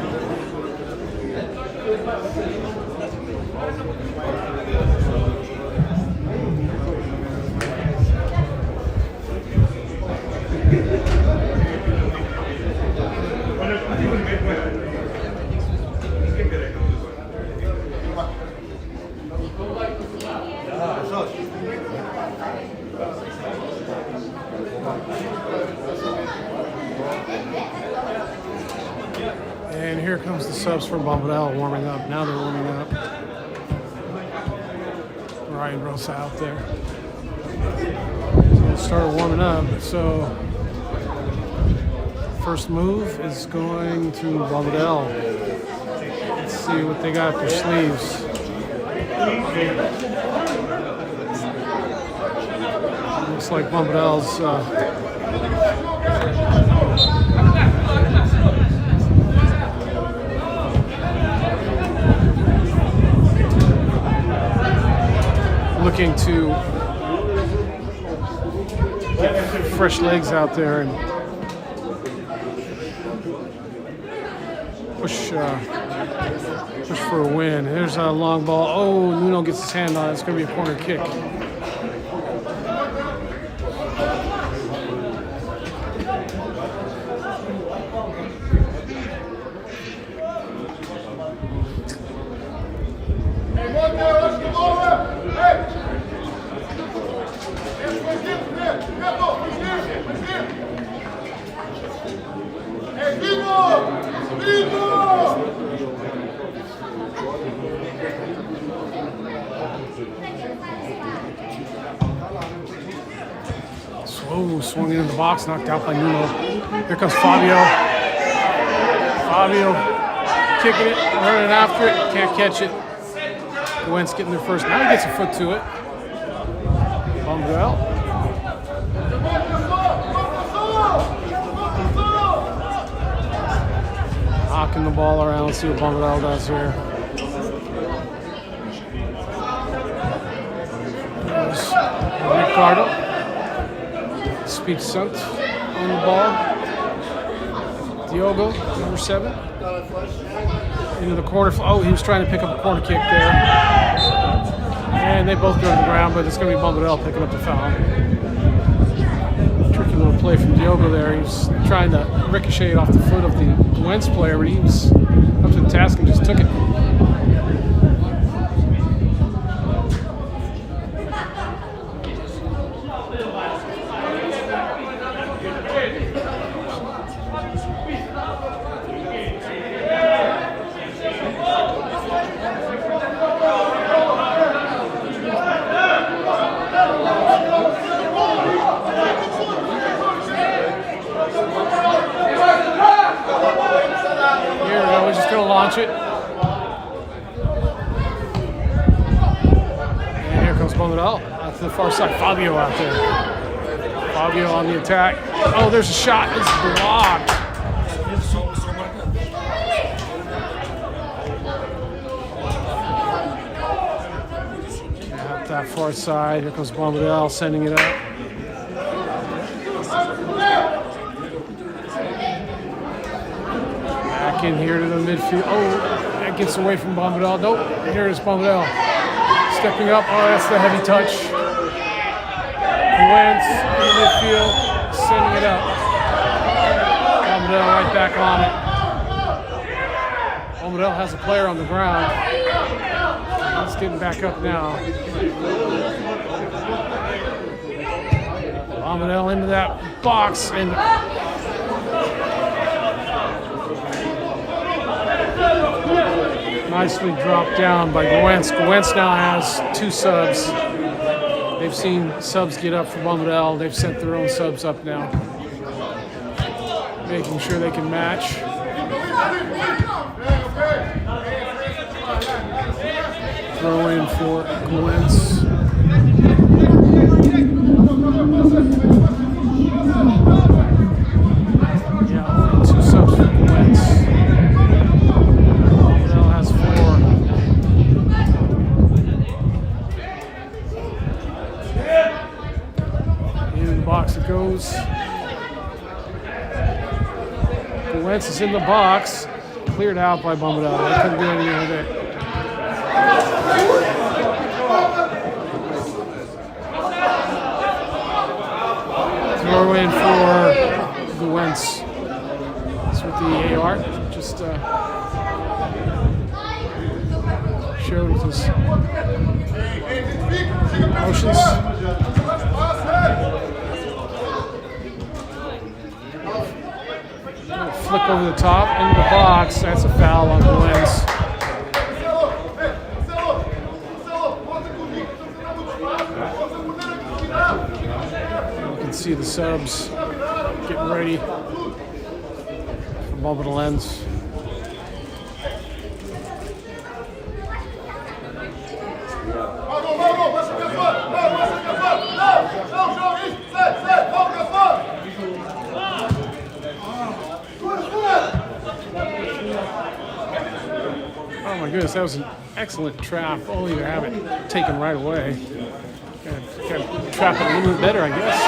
subs for Bobarralense warming up. Now they're warming up. Ryan Rosa out there. So it started warming up. So first move is going to Bobarralense. Let's see what they got up their sleeves. Looks like Bobarralense looking to get fresh legs out there and push for a win. There's a long ball. Oh, Nuno gets his hand on it. It's going to be a corner kick. Slow swung into the box, knocked out by Nuno. Here comes Fabio. Fabio kicking it, running after it, can't catch it. Guiense getting there first. Now he gets a foot to it. Bobarralense. Knocking the ball around. Let's see what Bobarralense does here. There's Ricardo. Speed Sunt on the ball. Diogo, number 7. Into the corner. Oh, he was trying to pick up a corner kick there. And they both go to the ground, but it's going to be Bobarralense picking up the foul. Tricky little play from Diogo there. He was trying to ricochet it off the foot of the Guiense player, but he was up to the task and just took it. We're just going to launch it. And here comes Bobarralense out to the far side. Fabio out there. Fabio on the attack. Oh, there's a shot. It's blocked. Out that far side. Here comes Bobarralense sending it up. In here to the midfield. Oh, that gets away from Bobarralense. Nope. Here is Bobarralense. Stepping up. Oh, that's the heavy touch. Guiense in the midfield. Sending it up. Bobarralense right back on it. Bobarralense has a player on the ground. He's getting back up now. Bobarralense into that box and nicely dropped down by Guiense. Guiense now has 2 subs. They've seen subs get up for Bobarralense. They've sent their own subs up now, making sure they can match. Throw in for Guiense. Yeah, only 2 subs for Guiense. Box it goes. Guiense is in the box. Cleared out by Bobarralense. They couldn't do anything with it. Throw in for Guiense. It's with the AR. Just showed with his motions. flick over the top into the box. That's a foul on Guiense. You can see the subs getting ready for Bobarralense. Oh my goodness, that was an excellent trap. Only to have it taken right away. Got to trap it a little bit better, I guess.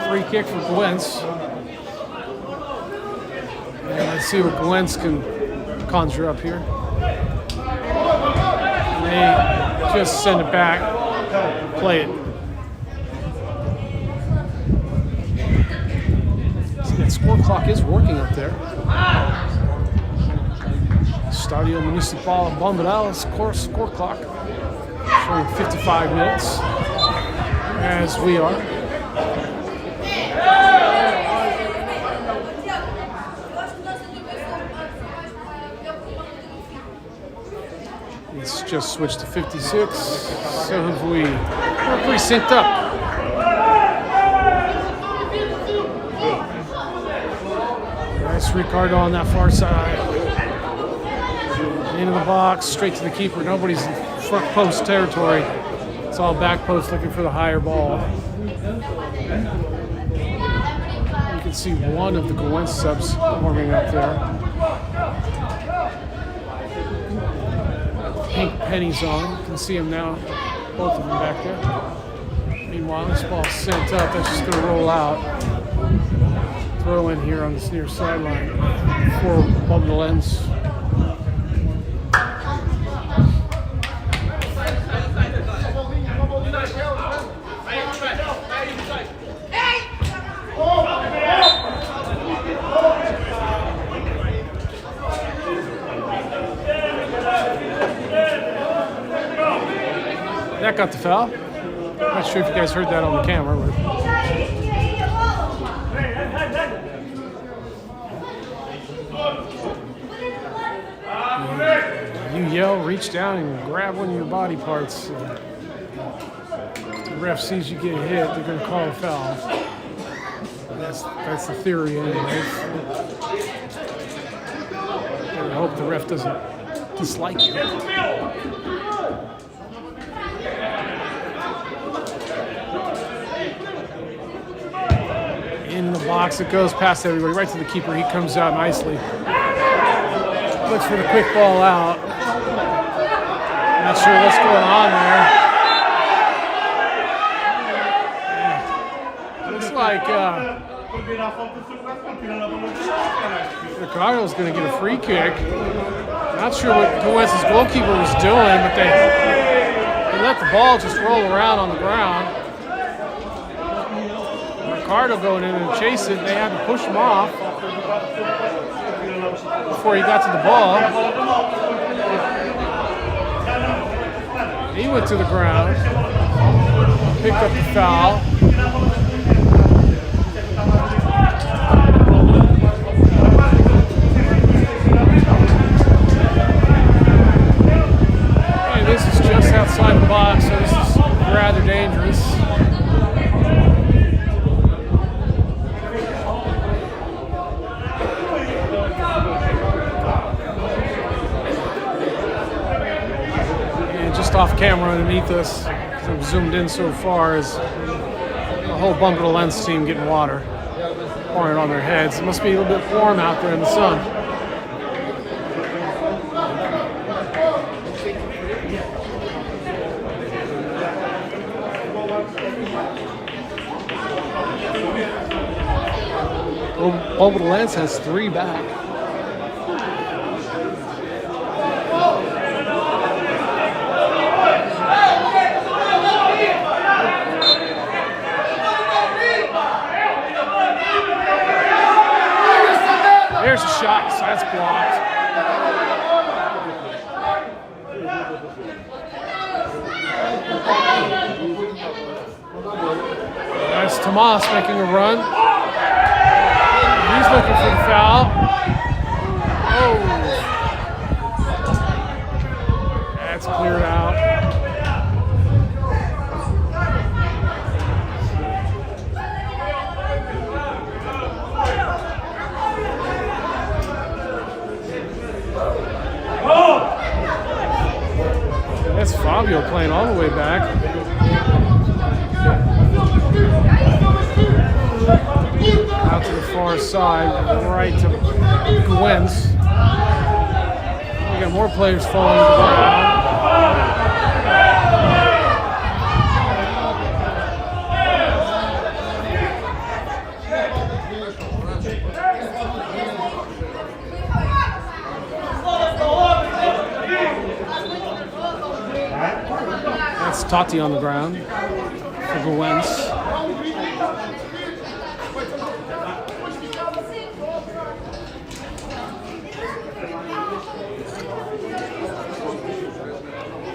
Free kick for Guiense. And let's see what Guiense can conjure up here. And they just send it back, play it. See, that score clock is working up there. Stadio Municipal Bobarralense score clock showing 55 minutes as we are. It's just switched to 56, so have we. We're pretty synced up. Nice Ricardo on that far side. Into the box, straight to the keeper. Nobody's in front post territory. It's all back post looking for the higher ball. You can see one of the Guiense subs warming up there. Pink pennies on. You can see them now. Both of them back there. Meanwhile, this ball's sent up. That's just going to roll out. Throw in here on this near sideline for Bobarralense. That got the foul. Not sure if you guys heard that on the camera. But you yell, reach down, and grab one of your body parts. If the ref sees you get hit, they're going to call a foul. That's the theory, anyways. I hope the ref doesn't dislike you. In the box, it goes past everybody, right to the keeper. He comes out nicely. Looks for the quick ball out. Not sure what's going on there. Yeah. Looks like Ricardo's going to get a free kick. Not sure what Guience's goalkeeper was doing, but they let the ball just roll around on the ground. Ricardo going in and chase it. They had to push him off before he got to the ball. He went to the ground, picked up the foul. And this is just outside the box, so this is rather dangerous. Off camera underneath us, I'm zoomed in so far, is the whole Bobarralense team getting water pouring on their heads. It must be a little bit warm out there in the sun. Bobarralense has 3 back. There's a shot, so that's blocked. That's Tomas making a run. He's looking for the foul. Oh. That's cleared out. That's Fabio playing all the way back. Out to the far side, right to Guiense. We got more players falling to the ground. That's Totti on the ground for Guiense.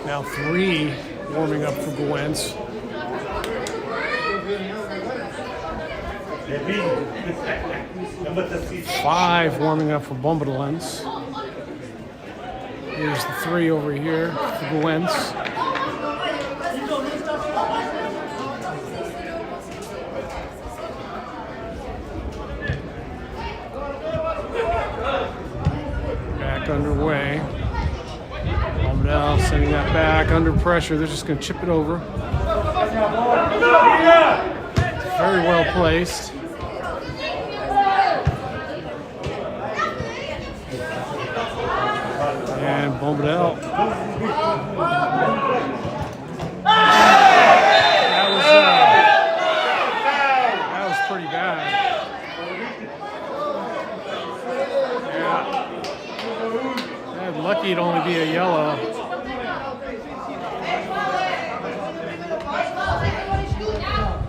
Now 3 warming up for Guiense. Five warming up for Bobarralense. Here's the 3 over here for Guiense. Back underway. Bobarralense sending that back under pressure. They're just going to chip it over. Very well placed. And Bobarralense. That was pretty bad. Yeah. Lucky it'd only be a yellow.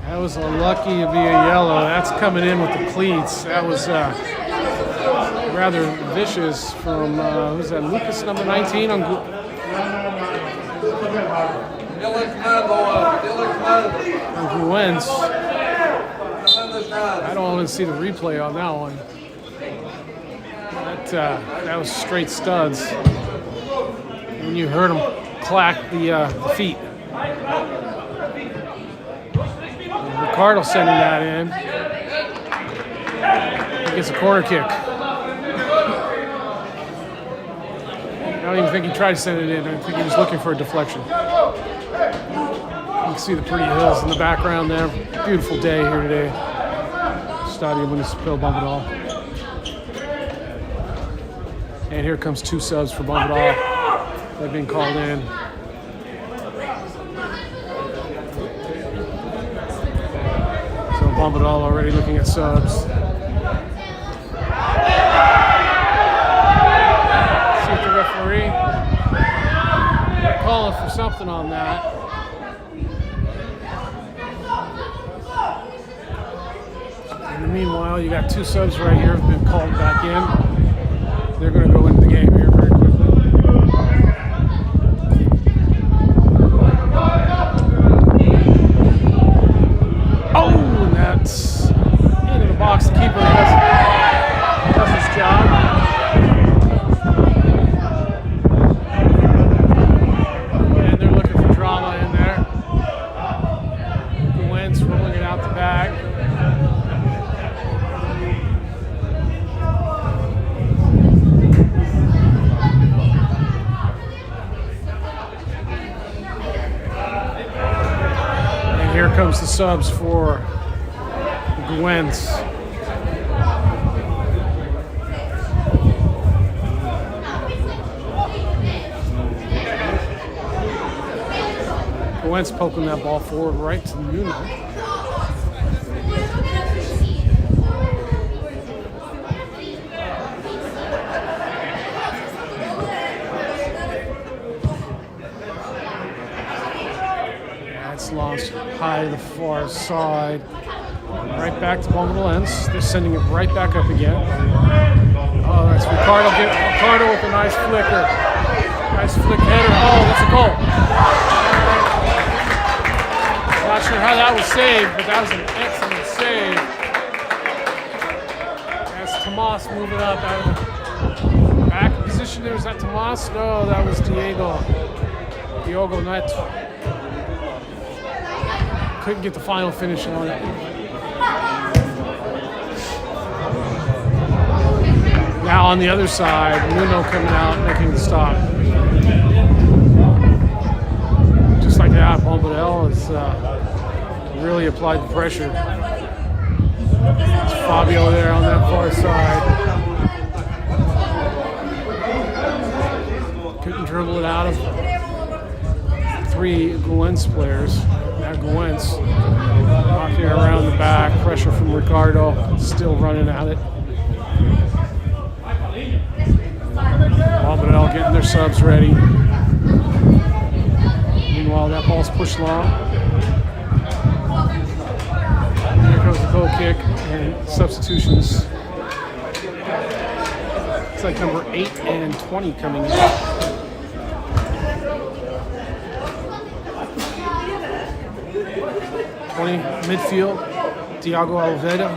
That was unlucky to be a yellow. That's coming in with the cleats. That was rather vicious from, who's that, Lucas, number 19 on Guiense. I don't want to see the replay on that one. That was straight studs. And you heard him clack the feet. Ricardo sending that in. He gets a corner kick. I don't even think he tried to send it in. I think he was looking for a deflection. You can see the pretty hills in the background there. Beautiful day here today. Stadio Municipal Bobarral. And here comes 2 subs for Bobarral. They've been called in. Bobarral already looking at subs. See if the referee, they're calling for something on that. In the meanwhile, you got 2 subs right here who've been called back in. They're going to go into the game here very quickly. Into the box, the keeper does his job. And they're looking for drama in there. Guiense rolling it out the back. And here comes the subs for Guiense. Guiense poking that ball forward right to Nuno. That's lost high to the far side. Right back to Bobarralense. They're sending it right back up again. Oh, that's Ricardo. Ricardo with a nice flicker. Nice flick header. Oh, that's a goal. Not sure how that was saved, but that was an excellent save. Tomas moving up out of the back position there. Was that Tomas? No, that was Diogo Neto. Couldn't get the final finish on it. Now on the other side, Nuno coming out, making the stop. Just like that, Bobarralense has really applied the pressure. It's Fabio there on that far side. Couldn't dribble it out of 3 Guiense players. Now Guiense knocking around the back. Pressure from Ricardo, still running at it. Bobarralense getting their subs ready. Meanwhile, that ball's pushed long. Here goes the goal kick and substitutions. It's like number 8 and 20 coming in. Midfield, Thiago AFLeira.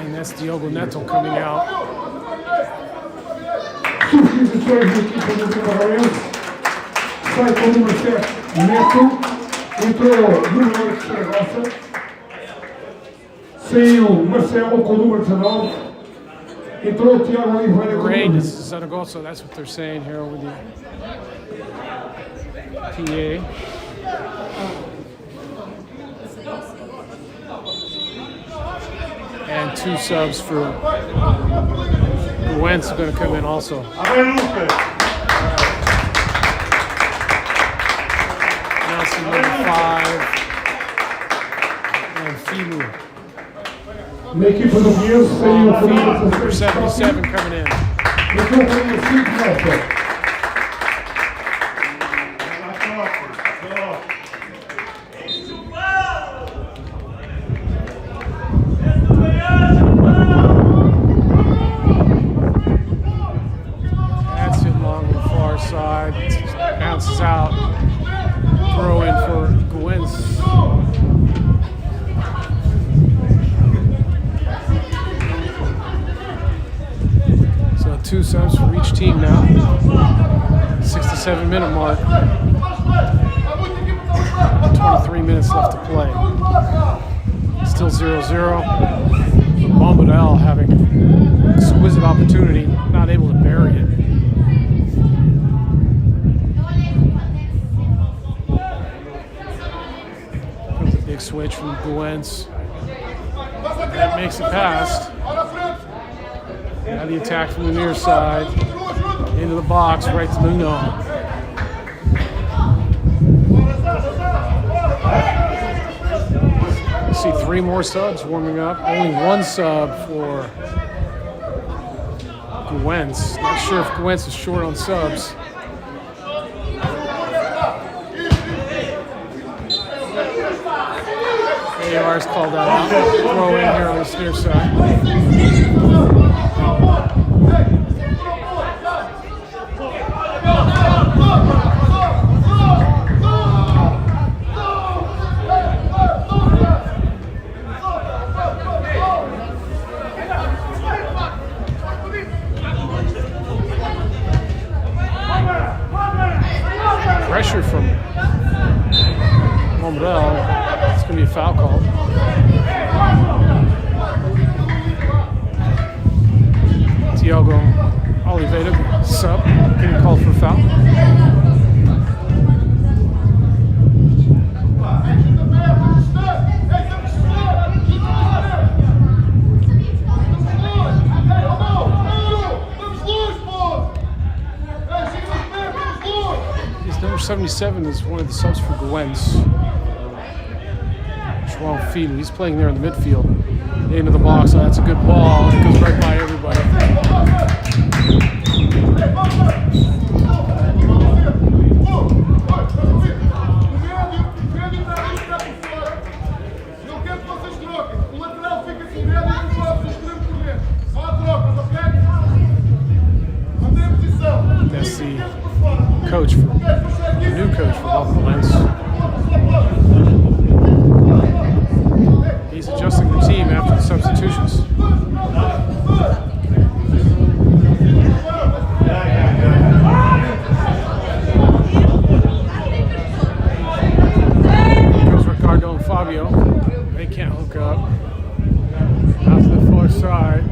And that's Diogo Neto coming out. Substituições da equipa do Bobarralense. Sai com o número 7, Neto. Entrou número 8, Saragossa. Saiu Marcelo com o número 19. Entrou o Tiago Oliveira com o Rain número is Zaragoza, that's what they're saying here with the PA. And 2 subs for Guiense are going to come in also. Nelson number 5 and Filu. Na equipa do Guiense saiu com o número Number 77 coming in. Entrou com o número 5, Nelson. That's it long on the far side. Bounces out. Throw in for Guiense. So 2 subs for each team now. 67-minute mark. 23 minutes left to play. Still 0-0. Bobarralense having an exquisite opportunity, not able to bury it. Comes a big switch from Guiense. That makes it past. Now the attack from the near side. Into the box, right to Nuno. You see 3 more subs warming up. Only 1 sub for Guiense. Not sure if Guiense is short on subs. AR's called that out. Throw in here on the near side. Pressure from Bobarralense. It's going to be a foul call. Thiago Oliveira, sub, getting called for foul. Number 77 is one of the subs for Guiense. Filu. He's playing there in the midfield. Into the box. Oh, that's a good ball. It goes right by everybody. That's the coach the new coach for Bobarralense. He's adjusting the team after the substitutions. Fabio, they can't hook up. Out to the far side.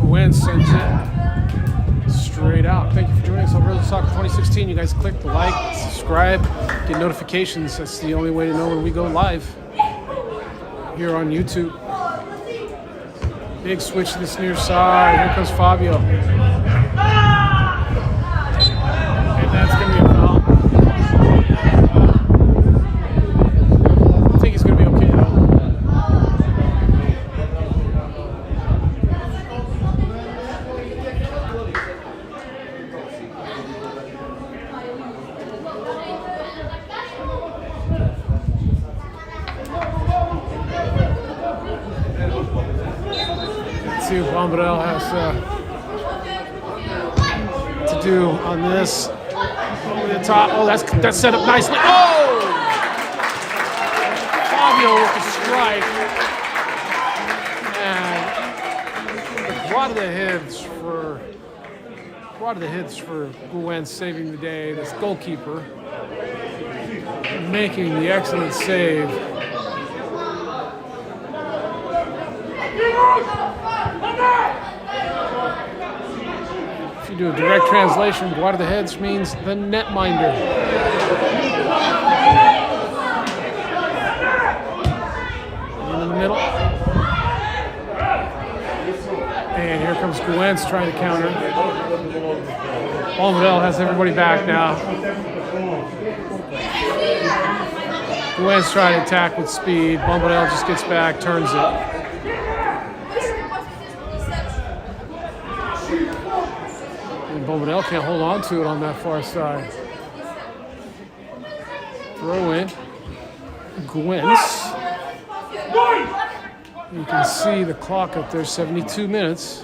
Guiense sends it straight out. Thank you for joining us on Rosa Soccer 2016. You guys click the like, subscribe, get notifications. That's the only way to know when we go live here on YouTube. Big switch to this near side. Here comes Fabio. And that's going to be a foul. See what Bobarralense has to do on this. Over the top. Oh, that's set up nicely. Oh! Fabio with the strike. And quad of the hits for Guiense saving the day. This goalkeeper making the excellent save. If you do a direct translation, Guarda the Heads means the netminder. In the middle. And here comes Guiense trying to counter. Bobarralense has everybody back now. Guiense trying to attack with speed. Bobarralense just gets back, turns it. Bobarralense can't hold on to it on that far side. Throw in. Guiense. You can see the clock up there, 72 minutes.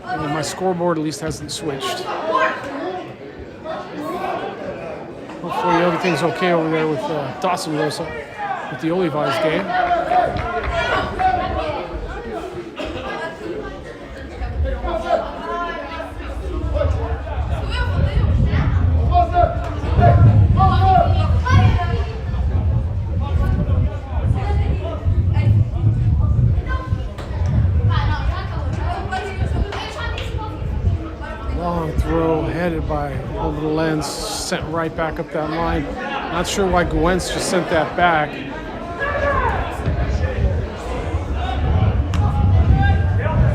And my scoreboard at least hasn't switched. Hopefully everything's okay over there with Dawson Rosa with the Olivi's game. Long throw headed by Bobarralense, sent right back up that line. Not sure why Guiense just sent that back.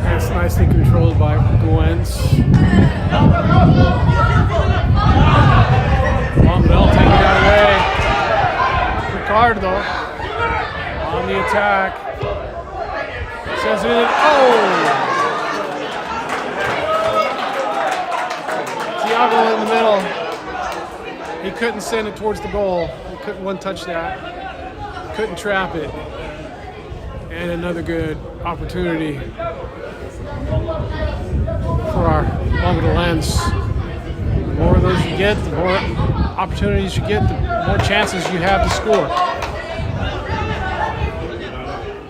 That's nicely controlled by Guiense. Bobarralense taking that away. Ricardo on the attack. Sends it in. Oh! In the middle. He couldn't send it towards the goal. He couldn't one-touch that. Couldn't trap it. And another good opportunity for our Bobarralense. The more of those you get, the more opportunities you get, the more chances you have to score.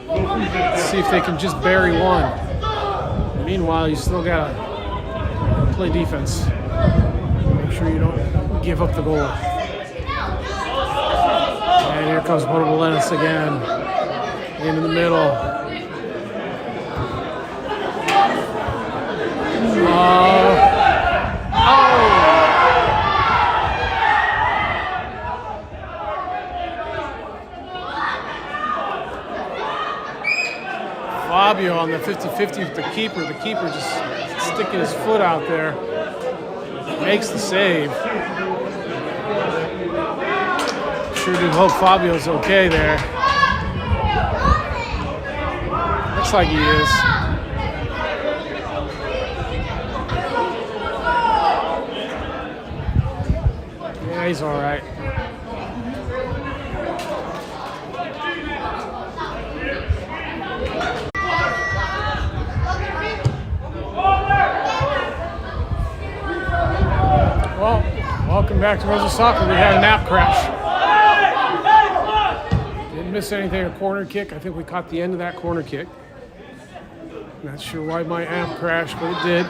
Let's see if they can just bury one. Meanwhile, you still gotta play defense. Make sure you don't give up the goal. And here comes Bobarralense again. In the middle. Fabio on the 50-50 with the keeper. The keeper just sticking his foot out there. Makes the save. Sure do hope Fabio's okay there. Looks like he is. Yeah, he's all right. back to Rosa Soccer. We had a nap crash. Didn't miss anything. A corner kick. I think we caught the end of that corner kick. Not sure why my amp crashed, but it did.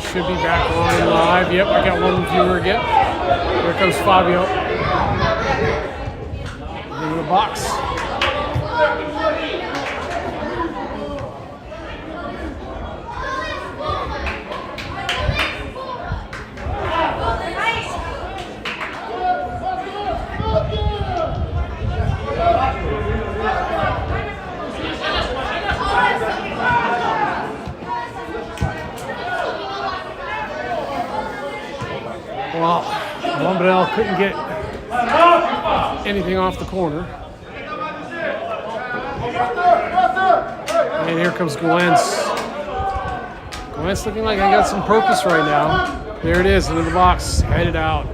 Should be back on and live. Yep, I got one viewer again. Here comes Fabio. In the box. Well, Bobarralense couldn't get anything off the corner. And here comes Guiense. Guiense looking like I got some purpose right now. There it is, into the box, headed out.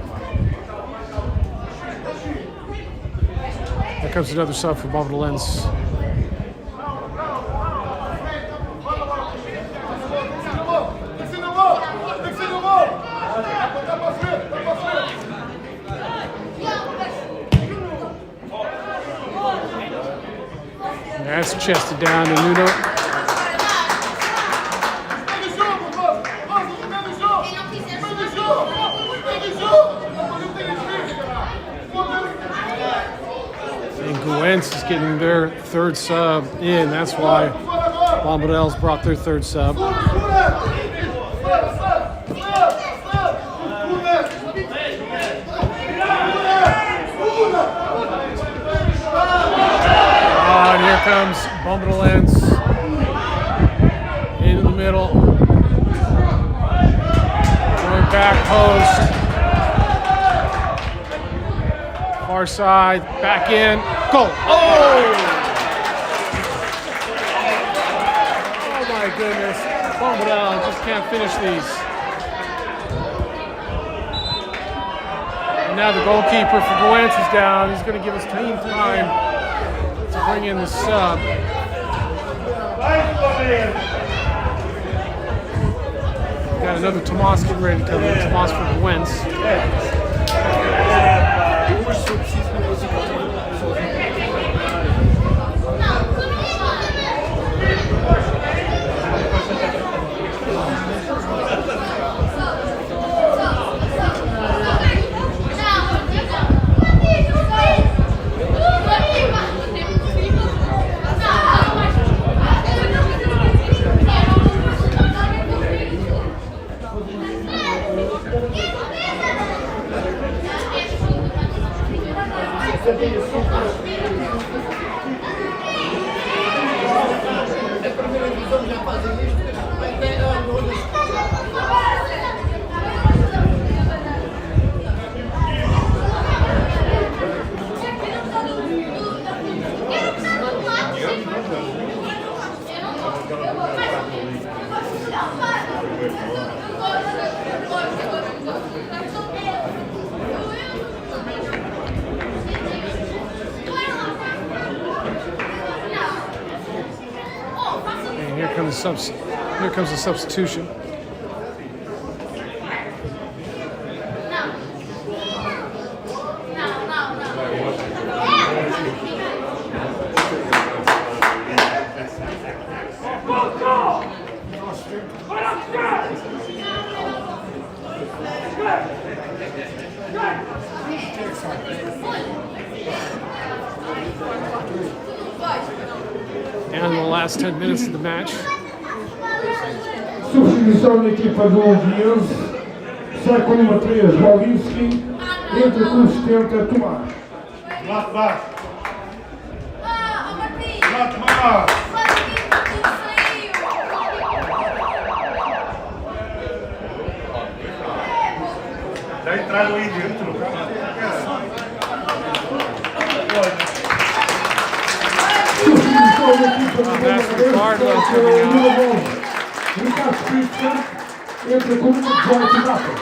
Here comes another sub for Bobarralense. That's chested down to Nuno. And Guiense is getting their third sub in. That's why Bobarralense brought their third sub. And here comes Bobarralense into the middle. Going back post. Far side, back in, goal. Oh! Oh my goodness. Bobarralense just can't finish these. And now the goalkeeper for Guiense is down. He's going to give us team time. Bring in the sub. Got another Tomas getting ready to come in. Tomas for Guiense. Here comes the substitution. Down in the last 10 minutes of the match. Substituição da equipa do Guiense, sai com o número 3, Maurício, entra com o 70, Tomás. Lá baixo. Lá Tomás. Já entraram aí dentro. Substituição da equipa do Guiense, entra com o número 18, Gata.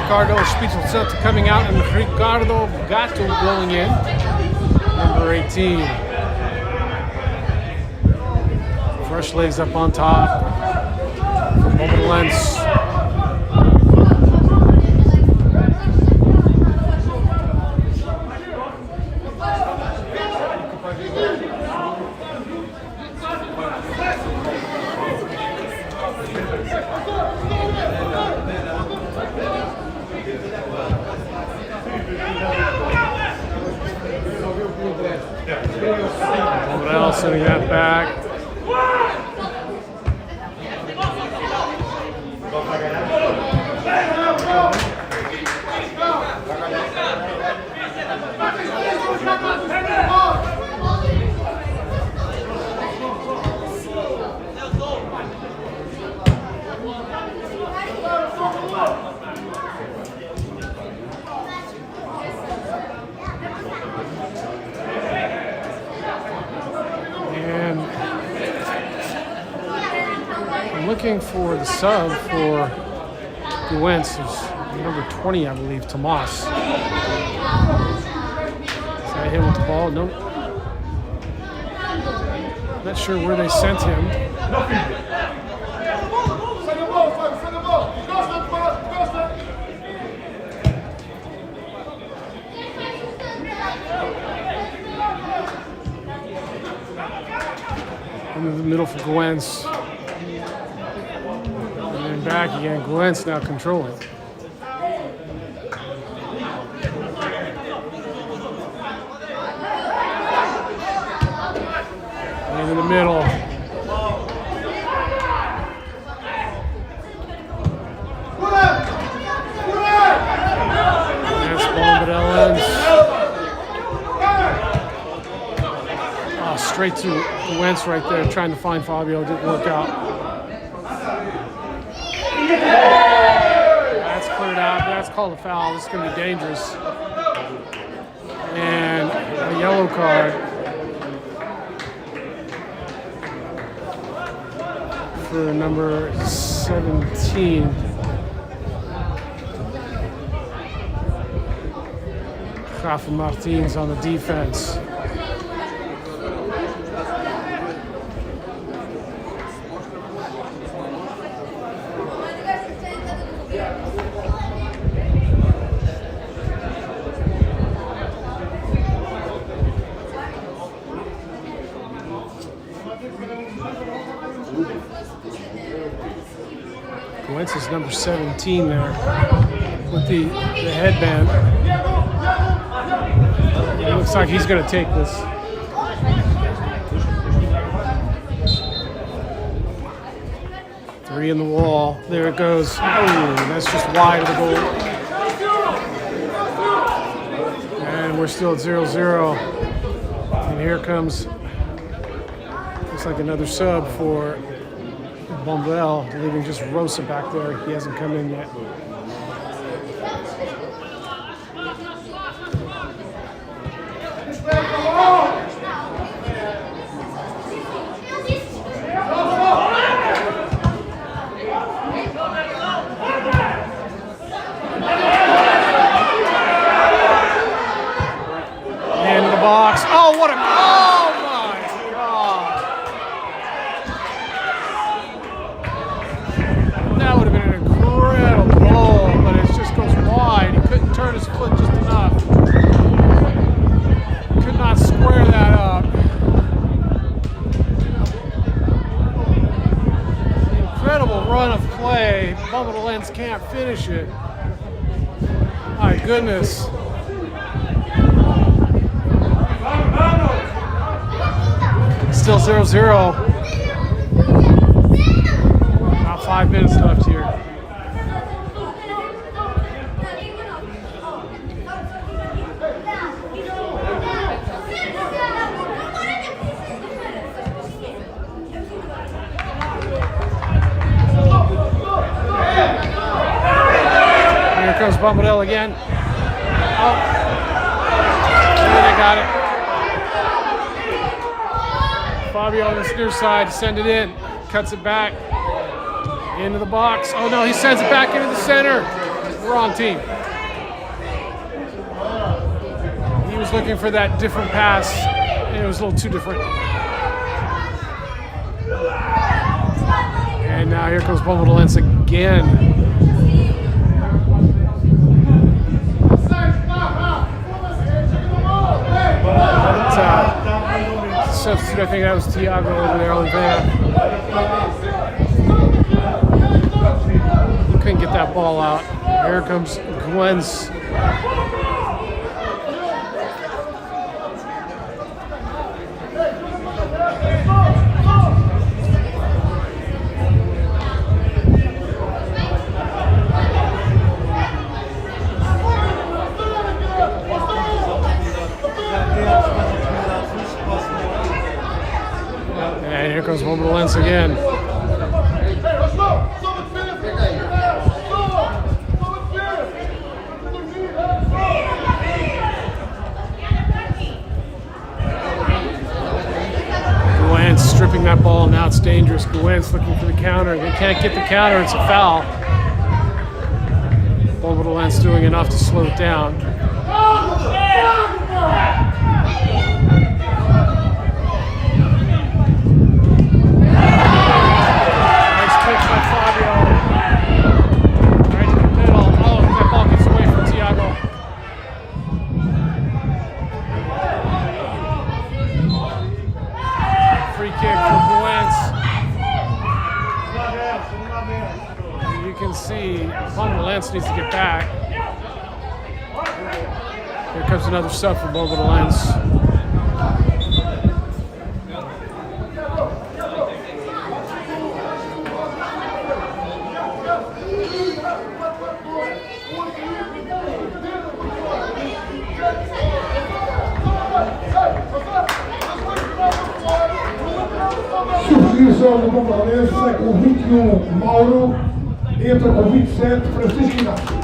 Ricardo Spitzelzelt coming out and Ricardo Gatto going in. Number 18. Fresh legs up on top. Bobarralense. Bobarralense sending that back. Looking for the sub for Guiense, number 20, I believe, Tomas. Is that him with the ball? Nope. Not sure where they sent him. Into the middle for Guiense. Back again, Guiense now controlling. And in the middle. That's Bobarralense. Oh, straight to Guiense right there, trying to find Fabio. Didn't work out. That's cleared out. That's called a foul. This is going to be dangerous. And a yellow card for number 17. Rafa Martins on the defense. Guiense is number 17 there with the headband. It looks like he's going to take this. Three in the wall. There it goes. Oh, that's just wide of the goal. And we're still at 0-0. And here comes, looks like another sub for Bombel, leaving just Rosa back there. He hasn't come in yet. Into the box. Oh, what a... Oh, my God. That would have been an incredible goal, but it just goes wide. He couldn't turn his foot just enough. Could not square that up. Incredible run of play. Bobarralense can't finish it. My goodness. Still 0-0. About 5 minutes left here. Here comes Bobarralense again. Oh, there they got it. Fabio on this near side, send it in, cuts it back into the box. Oh no, he sends it back into the center. wrong team. He was looking for that different pass, and it was a little too different. And now here comes Bobarralense again. Substitute, I think that was Thiago over there on there. He couldn't get that ball out. Here comes Guiense. And here comes Bobarralense again. Guiense stripping that ball, now it's dangerous. Guiense looking for the counter. They can't get the counter, it's a foul. Bobarralense doing enough to slow it down. Bobarralense needs to get back. Here comes another sub for Bobarralense. Substituição do Bobarralense com 21 Mauro, entra com 27 Francisco Inácio.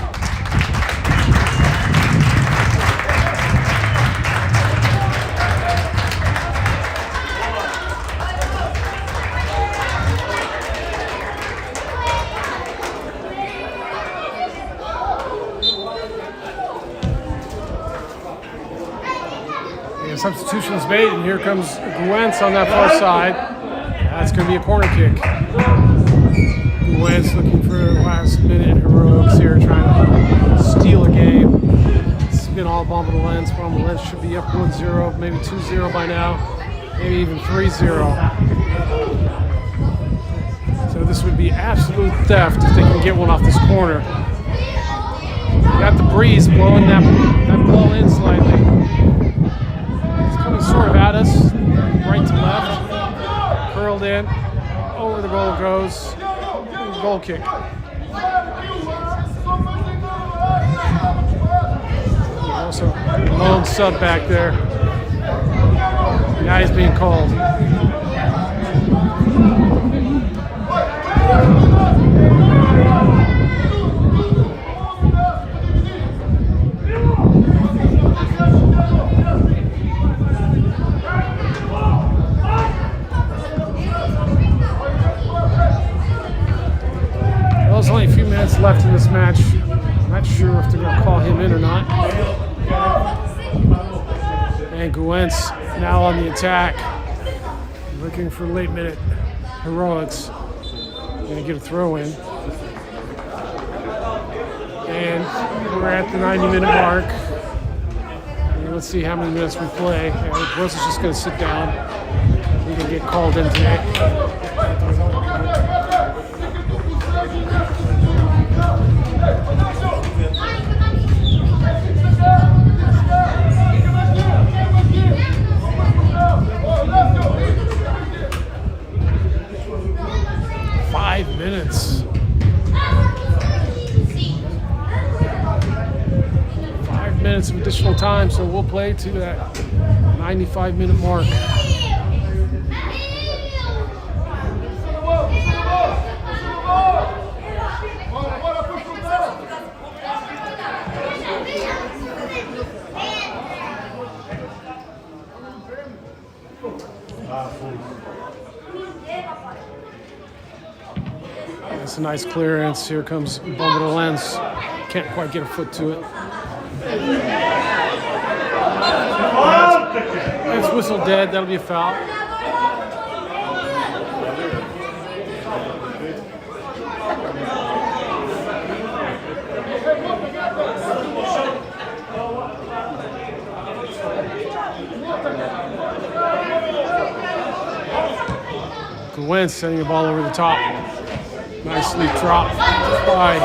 'Cause substitutions made, and here comes Guiense on that far side. That's going to be a corner kick. Guiense looking for last-minute heroics here, trying to steal a game. It's been all Bobarralense. Bobarralense should be up 1-0, maybe 2-0 by now, maybe even 3-0. So this would be absolute theft if they can get one off this corner. Got the breeze blowing that ball in slightly. It's coming sort of at us, right to left. Curled in, over the goal goes. Goal kick. Also, lone sub back there. Now he's being called. There's only a few minutes left in this match. I'm not sure if they're going to call him in or not. And Guiense now on the attack, looking for late-minute heroics. Going to get a throw in. And we're at the 90-minute mark. And let's see how many minutes we play. Gross is just going to sit down. He's going to get called in today. 5 minutes. 5 minutes of additional time, so we'll play to that 95-minute mark. That's a nice clearance. Here comes Bobarralense. Can't quite get a foot to it. It's whistled dead. That'll be a foul. Guiense sending the ball over the top. Nicely dropped by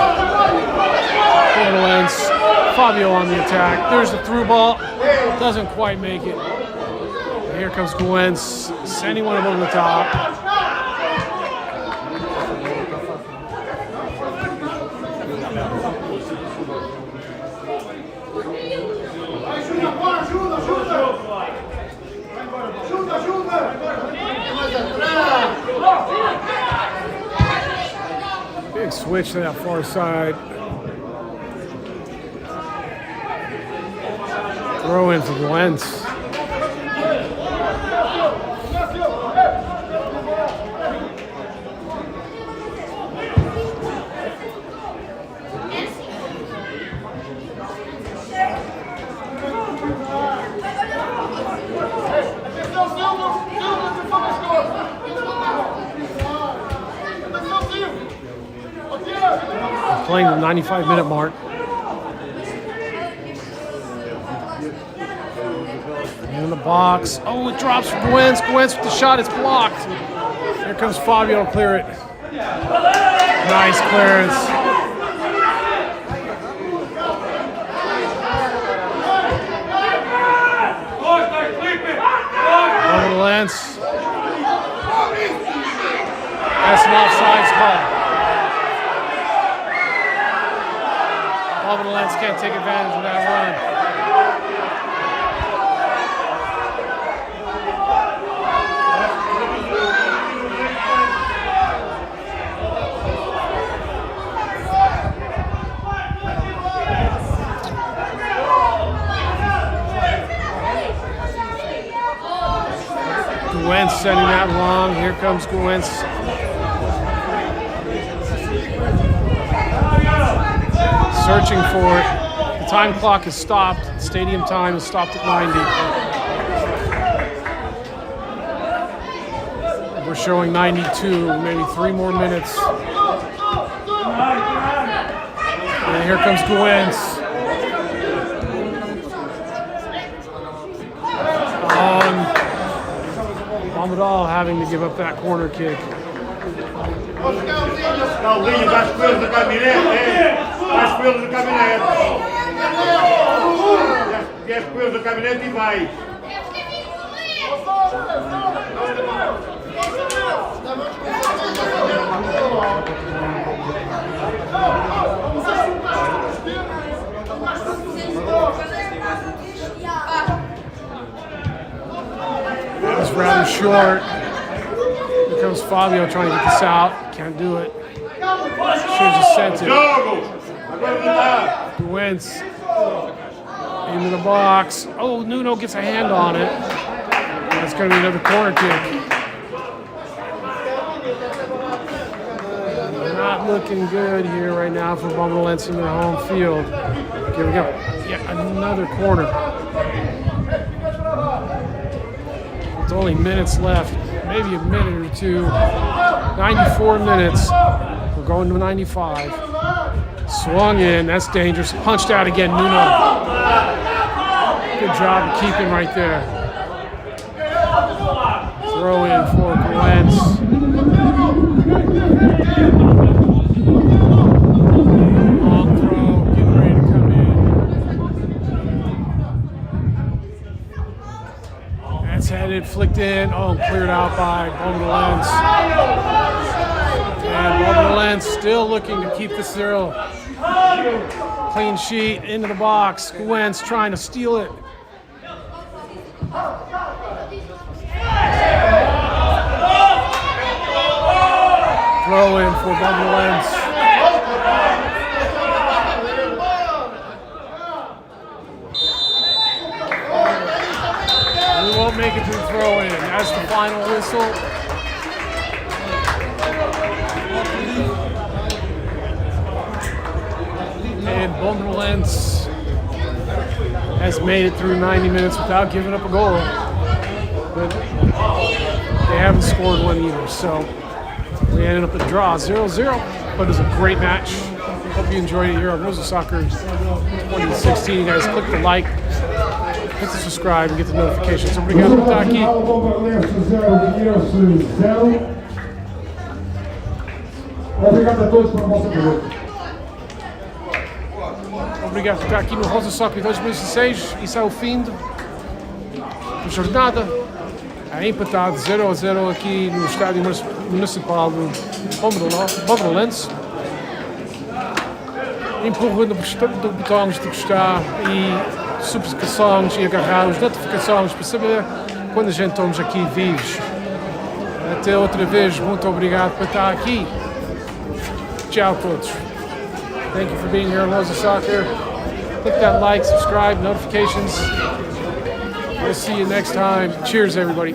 Bobarralense. Fabio on the attack. There's the through ball. Doesn't quite make it. And here comes Guiense sending one over the top. Big switch to that far side. Throw in for Guiense. Playing the 95-minute mark. In the box. Oh, it drops for Guiense. Guiense with the shot. It's blocked. Here comes Fabio to clear it. Nice clearance. Bobarralense. That's an offsides call. Bobarralense can't take advantage of that run. Guiense sending that long. Here comes Guiense. Searching for it. The time clock is stopped. Stadium time is stopped at 90. We're showing 92, maybe 3 more minutes. And here comes Guiense. Bobarralense having to give up that corner kick. Calvinho, dá as coisas do caminhonete, dá as coisas do caminhonete. Dá as coisas do caminhonete e vai. It's rather short. Here comes Fabio trying to get this out. Can't do it. Should have just sent it. Guiense into the box. Oh, Nuno gets a hand on it. That's going to be another corner kick. Not looking good here right now for Bobarralense in their home field. Here we go. Yeah, another corner. It's only minutes left. Maybe a minute or two. 94 minutes. We're going to 95. Swung in. That's dangerous. Punched out again, Nuno. Good job of keeping right there. Throw in for Guiense. Long throw. Getting ready to come in. That's headed, flicked in. Oh, cleared out by Bobarralense. And Bobarralense still looking to keep the 0. Clean sheet into the box. Guiense trying to steal it. Throw in for Bobarralense. We won't make it to the throw in. That's the final whistle. Bobarralense has made it through 90 minutes without giving up a goal. But they haven't scored one either, so we ended up a draw, 0-0. But it was a great match. Hope you enjoyed it here on Rosa Soccer 2016. You guys click the like, hit the subscribe, and get the notifications. Obrigado por estar aqui. Bobarralense 0, Guiense 0. Obrigado a todos pela vossa presença. Obrigado por estar aqui no Rosa Soccer 2016. Isso é o fim da jornada. É empatado 0-0 aqui no estádio municipal do Bobarralense. Empurrando botões de gostar e subscrições e agarrar as notificações para saber quando a gente estamos aqui vivos. Até outra vez, muito obrigado por estar aqui. Tchau a todos. Thank you for being here on Rosa Soccer. Click that like, subscribe, notifications. We'll see you next time. Cheers, everybody.